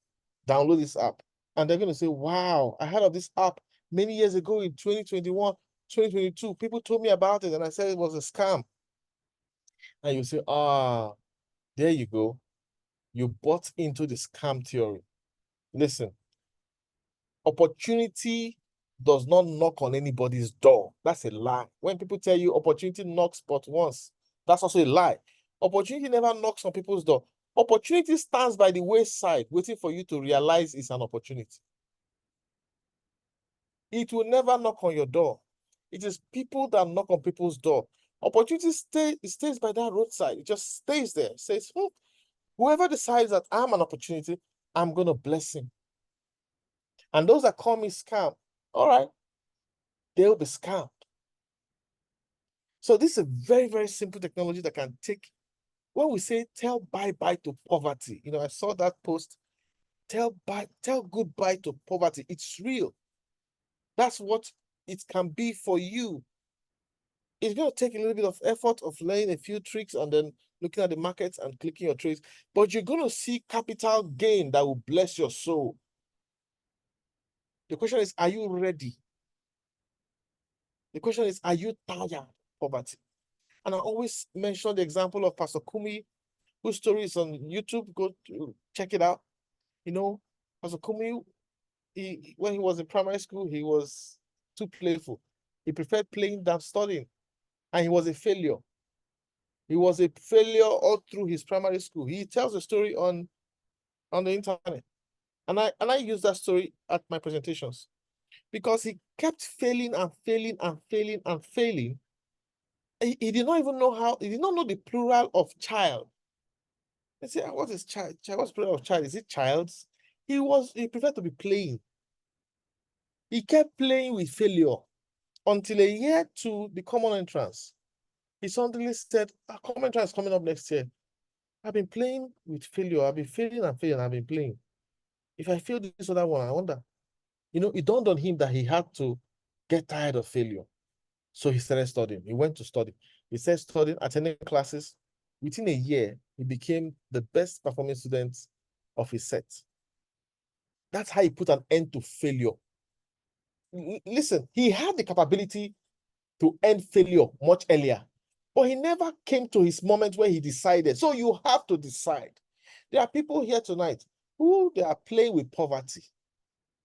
Download this app. And they're going to say, wow, I heard of this app many years ago in 2021, 2022. People told me about it and I said it was a scam. And you say, there you go. You bought into the scam theory. Listen, opportunity does not knock on anybody's door. That's a lie. When people tell you opportunity knocks but once, that's also a lie. Opportunity never knocks on people's door. Opportunity stands by the wayside, waiting for you to realize it's an opportunity. It will never knock on your door. It is people that knock on people's door. Opportunity stays by that roadside. It just stays there. It says, whoever decides that I'm an opportunity, I'm going to bless him. And those that call me scam, all right, they'll be scammed. So this is a very, very simple technology that can take, when we say tell bye-bye to poverty, I saw that post, tell goodbye to poverty. It's real. That's what it can be for you. It's going to take a little bit of effort of learning a few tricks and then looking at the markets and clicking your trades, but you're going to see capital gain that will bless your soul. The question is, are you ready? The question is, are you tired of poverty? And I always mention the example of Pastor Kumi, whose story is on YouTube. Go to check it out. Pastor Kumi, when he was in primary school, he was too playful. He preferred playing than studying. And he was a failure. He was a failure all through his primary school. He tells a story on the internet. And I use that story at my presentations because he kept failing and failing and failing and failing. He did not even know he did not know the plural of child. I say, what is child? What's plural of child? Is it childs? He preferred to be playing. He kept playing with failure until a year to the common entrance. He suddenly said, common entrance coming up next year. I've been playing with failure. I've been failing and failing. I've been playing. If I fail this other one, I wonder. It dawned on him that he had to get tired of failure. So he started studying. He went to study. He started studying, attending classes. Within a year, he became the best performing student of his set. That's how he put an end to failure. Listen, he had the capability to end failure much earlier, but he never came to his moment where he decided. So you have to decide. There are people here tonight who they are playing with poverty.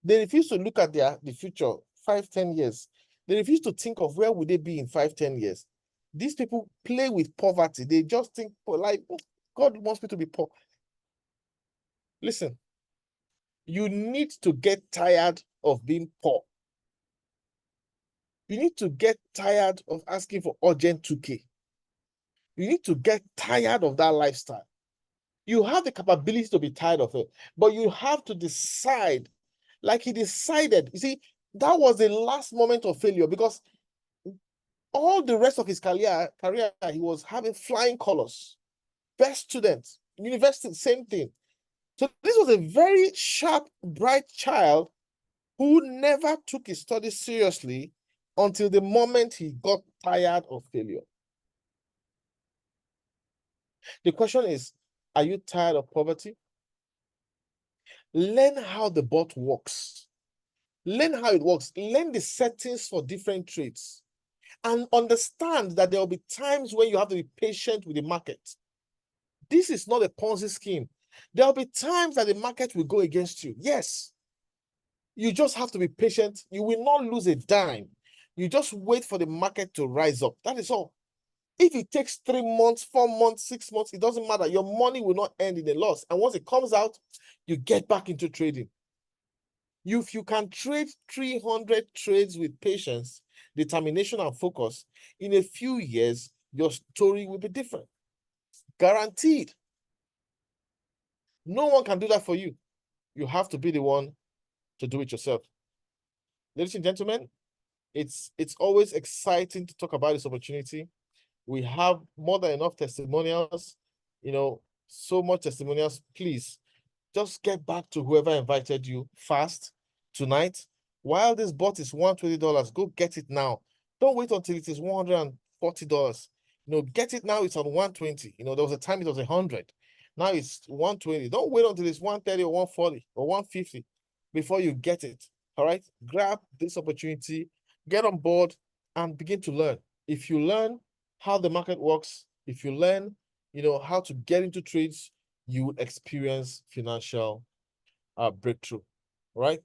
They refuse to look at the future 5, 10 years. They refuse to think of where would they be in 5, 10 years. These people play with poverty. They just think, like, God wants me to be poor. Listen, you need to get tired of being poor. You need to get tired of asking for urgent 2K. You need to get tired of that lifestyle. You have the capability to be tired of it, but you have to decide, like he decided. You see, that was the last moment of failure, because all the rest of his career, he was having flying colors. Best student, university, same thing. So this was a very sharp, bright child who never took his studies seriously until the moment he got tired of failure. The question is, are you tired of poverty? Learn how the bot works. Learn how it works. Learn the settings for different trades. And understand that there will be times when you have to be patient with the market. This is not a Ponzi scheme. There will be times that the market will go against you. Yes. You just have to be patient. You will not lose a dime. You just wait for the market to rise up. That is all. If it takes 3 months, 4 months, 6 months, it doesn't matter. Your money will not end in a loss. And once it comes out, you get back into trading. If you can trade 300 trades with patience, determination, and focus, in a few years, your story will be different. Guaranteed. No one can do that for you. You have to be the one to do it yourself. Ladies and gentlemen, it's always exciting to talk about this opportunity. We have more than enough testimonials, so much testimonials. Please just get back to whoever invited you fast tonight. While this bot is $120, go get it now. Don't wait until it is $140. Get it now. It's on 120. There was a time it was 100. Now it's 120. Don't wait until it's 130 or 140 or 150 before you get it. All right? Grab this opportunity, get on board, and begin to learn. If you learn how the market works, if you learn, how to get into trades, you will experience financial breakthrough, right?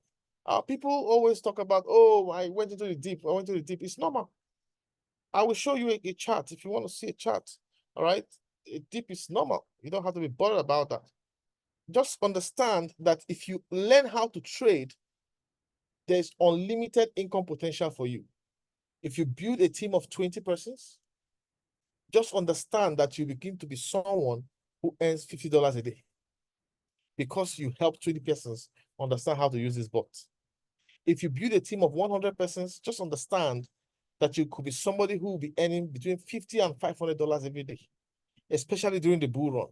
People always talk about, oh, I went into the deep. I went into the deep. It's normal. I will show you a chart if you want to see a chart, all right? A dip is normal. You don't have to be bothered about that. Just understand that if you learn how to trade, there's unlimited income potential for you. If you build a team of 20 persons, just understand that you begin to be someone who earns $50 a day because you help 20 persons understand how to use this bot. If you build a team of 100 persons, just understand that you could be somebody who will be earning between $50 and $500 every day, especially during the bull run.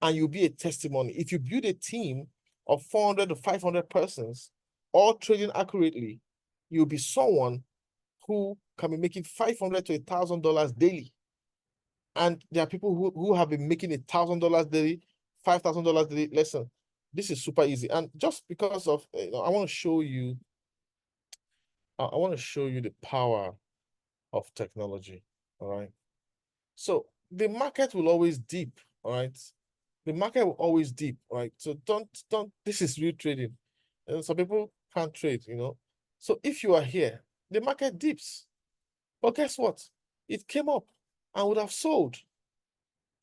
And you'll be a testimony. If you build a team of 400 to 500 persons, all trading accurately, you'll be someone who can be making $500 to $1,000 daily. And there are people who have been making $1,000 daily, $5,000 daily. Listen, this is super easy. And just because of, I want to show you the power of technology. All right. So the market will always dip. All right. The market will always dip. All right. So don't, this is real trading. And some people can't trade, So if you are here, the market dips. But guess what? It came up and would have sold.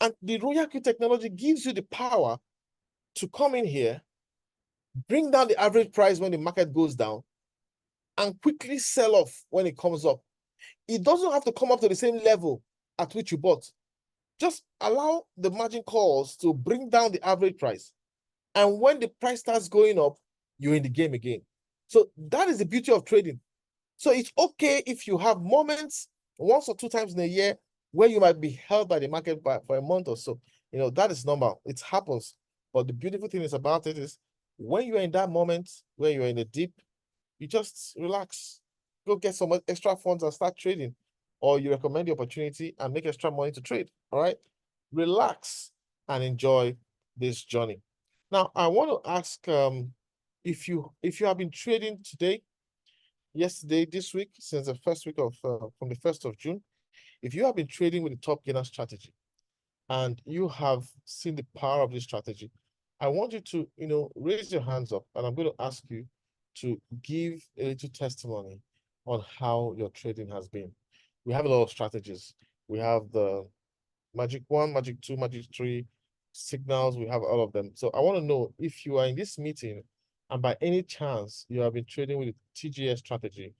And the RoyalQ technology gives you the power to come in here, bring down the average price when the market goes down, and quickly sell off when it comes up. It doesn't have to come up to the same level at which you bought. Just allow the margin calls to bring down the average price. And when the price starts going up, you're in the game again. So that is the beauty of trading. So it's okay if you have moments, once or two times in a year, where you might be held by the market for a month or so. That is normal. It happens. But the beautiful thing about it is when you're in that moment, where you're in a dip, you just relax. Go get some extra funds and start trading. Or you recommend the opportunity and make extra money to trade. All right? Relax and enjoy this journey. Now, I want to ask if you have been trading today, yesterday, this week, since the first week of from the 1st of June, if you have been trading with the top gainer strategy and you have seen the power of this strategy, I want you to, raise your hands up, and I'm going to ask you to give a little testimony on how your trading has been. We have a lot of strategies. We have the Magic 1, Magic 2, Magic 3, signals. We have all of them. So I want to know if you are in this meeting and by any chance you have been trading with a TGS strategy,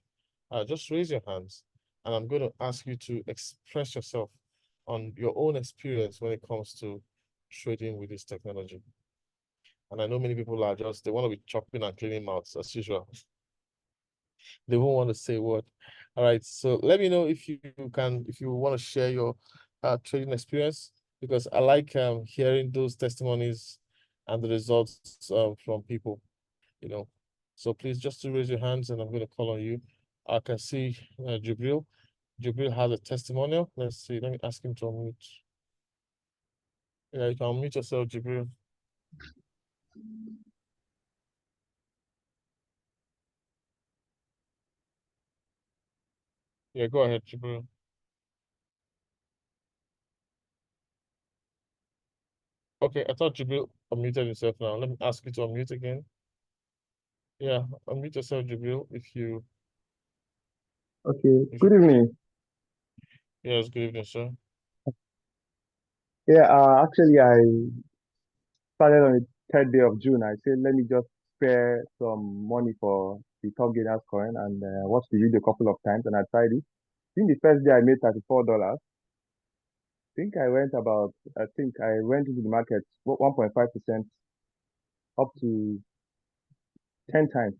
just raise your hands and I'm going to ask you to express yourself on your own experience when it comes to trading with this technology. And I know many people are just, they want to be chopping and cleaning mouths as usual. They won't want to say what. All right. So let me know if you can, if you want to share your trading experience, because I like hearing those testimonies and the results from people, you know. So please just to raise your hands and I'm going to call on you. I can see Jibril. Jibril has a testimonial. Let's see. Let me ask him to unmute. Yeah, you can unmute yourself, Jibril. Yeah, go ahead, Jibril. Okay, I thought Jibril unmuted himself now. Let me ask you to unmute again. Yeah, unmute yourself, Jibril, if you Okay, if you good evening. yes, good evening, sir. Yeah, actually, I started on the third day of June. I said, let me just spare some money for the top gainers coin and watched the video a couple of times and I tried it. I think the first day I made $34. I think I went into the market 1.5% up to 10 times.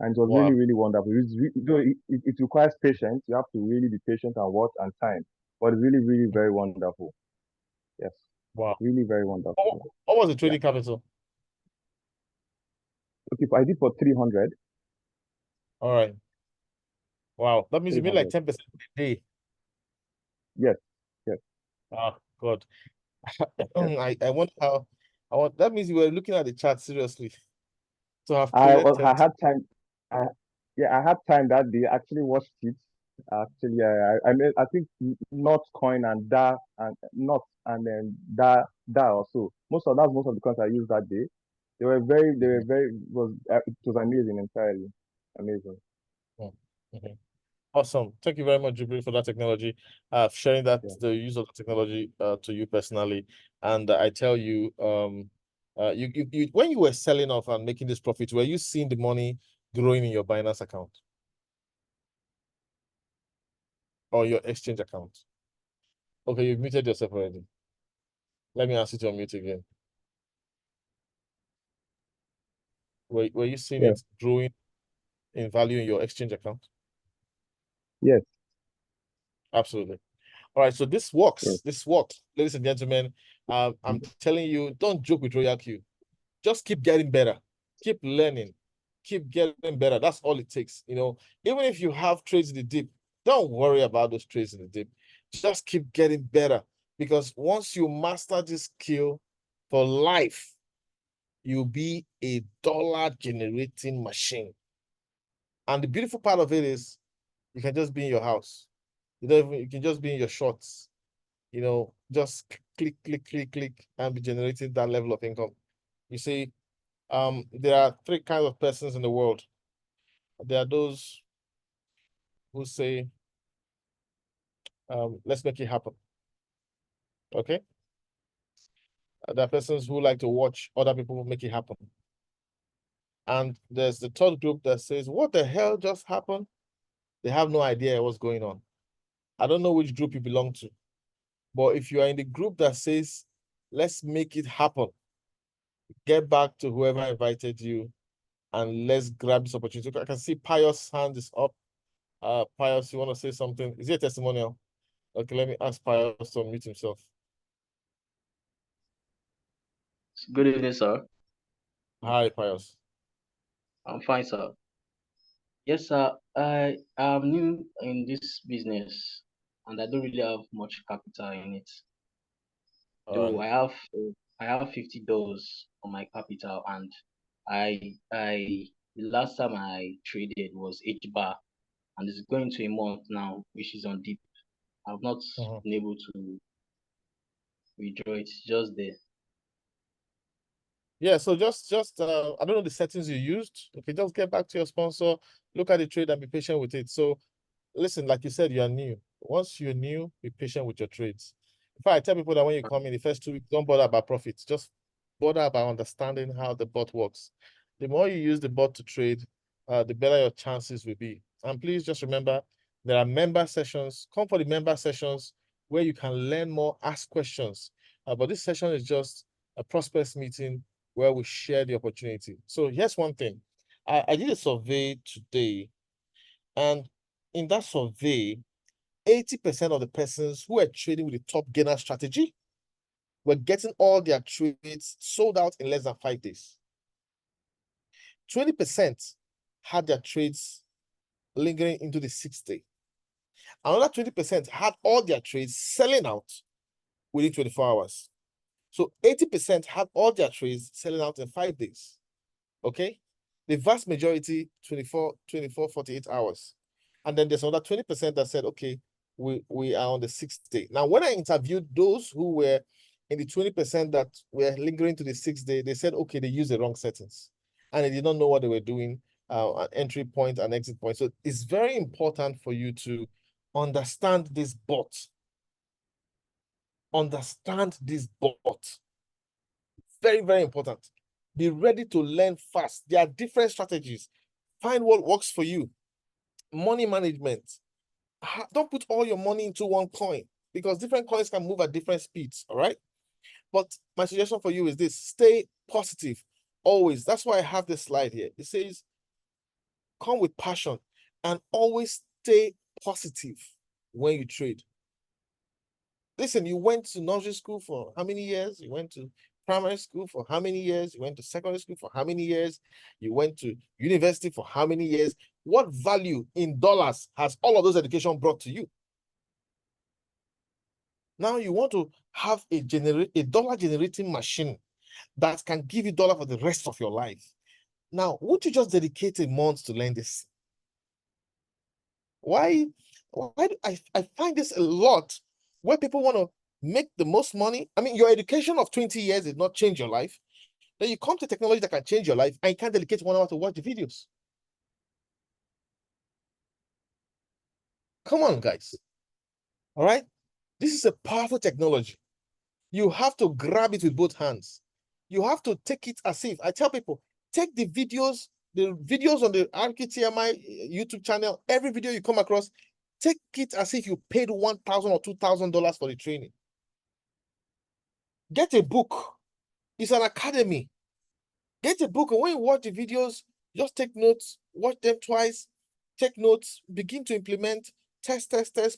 And it was really, Wow, really wonderful. It requires patience. You have to really be patient and watch and time. But it's really, really very wonderful. Yes, wow. really very wonderful. What was the Yeah. trading capital? Okay, I did for 300. All right. Wow. That means you made like 300. 10% a day. Yes, yes, Ah, God. yes. I wonder how that means you were looking at the chart seriously to have traded I 10. had time. I, yeah, I had time that day. I actually watched it. Actually, I made, I think not coin and da and not and then da also. Most of the coins I used that day. They were Mhm, very it was amazing entirely, amazing. mhm, mhm. Awesome. Thank you very much, Jibril, for that technology, sharing that Yeah. the use of the technology to you personally. And I tell you, when you were selling off and making this profit, were you seeing the money growing in your Binance account or your exchange account? Okay, you've muted yourself already. Let me ask you to unmute again. Were you seeing Yeah. it growing in value in your exchange account? Yes. Absolutely. All right, so this Yes. works. This works, ladies and gentlemen. I'm telling you, don't joke with RoyalQ. Just keep getting better, keep learning, keep getting better. That's all it takes. Even if you have trades in the deep, don't worry about those trades in the deep. Just keep getting better because once you master this skill for life, you'll be a dollar generating machine. And the beautiful part of it is you can just be in your house. You can just be in your shorts, just click, click, click, click, and be generating that level of income. You see, there are three kinds of persons in the world. There are those who say, let's make it happen. Okay. There are persons who like to watch other people make it happen. And there's the third group that says, what the hell just happened? They have no idea what's going on. I don't know which group you belong to, but if you are in the group that says, let's make it happen, get back to whoever invited you and let's grab this opportunity. I can see Pius' hand is up. Pius, you want to say something? Is it a testimonial? Okay, let me ask Pius to unmute himself. Good evening, sir. Hi, Pius. I'm fine, sir. Yes, sir. I am new in this business and I don't really have much capital in it. All Though right. I have $50 on my capital and the last time I traded was H bar and it's going to a month now, which is on deep. I've not Mhm. been able to withdraw it, just there. Yeah, so just I don't know the settings you used. Okay, just get back to your sponsor, look at the trade and be patient with it. So listen, like you said, you are new. Once you're new, be patient with your trades. In fact, I tell people that when you come in the first 2 weeks, don't bother about profits. Just bother about understanding how the bot works. The more you use the bot to trade, the better your chances will be. And please just remember, there are member sessions. Come for the member sessions where you can learn more, ask questions. But this session is just a prospects meeting where we share the opportunity. So here's one thing. I did a survey today, and in that survey, 80% of the persons who were trading with the top gainer strategy were getting all their trades sold out in less than 5 days. 20% had their trades lingering into the 6th day. Another 20% had all their trades selling out within 24 hours. So 80% had all their trades selling out in 5 days. Okay? The vast majority, 24, 48 hours. And then there's another 20% that said, okay, we are on the 6th day. Now, when I interviewed those who were in the 20% that were lingering to the 6th day, they said, okay, they used the wrong settings. And they did not know what they were doing, an entry point and exit point. So it's very important for you to understand this bot. Understand this bot. Very, very important. Be ready to learn fast. There are different strategies. Find what works for you. Money management. Don't put all your money into one coin because different coins can move at different speeds, all right? But my suggestion for you is this: stay positive always. That's why I have this slide here. It says, come with passion and always stay positive when you trade. Listen, you went to nursery school for how many years? You went to primary school for how many years? You went to secondary school for how many years? You went to university for how many years? What value in dollars has all of those education brought to you? Now you want to have a dollar generating machine that can give you dollar for the rest of your life. Now, would you just dedicate a month to learn this? Why do I find this a lot where people want to make the most money? I mean, your education of 20 years did not change your life. Then you come to technology that can change your life and you can't dedicate 1 hour to watch the videos. Come on, guys. All right? This is a powerful technology. You have to grab it with both hands. You have to take it as if, I tell people, take the videos on the RoyalQ YouTube channel, every video you come across, take it as if you paid $1,000 or $2,000 for the training. Get a book. It's an academy. Get a book, and when you watch the videos, just take notes, watch them twice, take notes, begin to implement, test,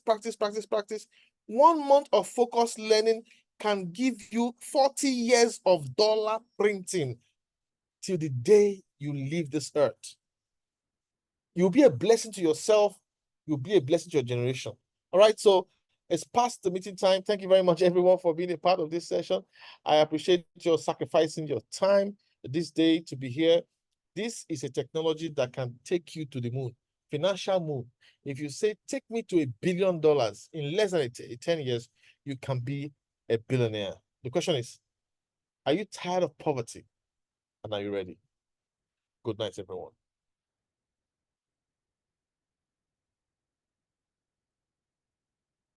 practice, practice, practice. 1 month of focused learning can give you 40 years of dollar printing till the day you leave this earth. You'll be a blessing to yourself. You'll be a blessing to your generation. All right, so it's past the meeting time. Thank you very much, everyone, for being a part of this session. I appreciate your sacrificing your time this day to be here. This is a technology that can take you to the moon, financial moon. If you say, take me to $1 billion in less than 10 years, you can be a billionaire. The question is, are you tired of poverty? And are you ready? Good night, everyone.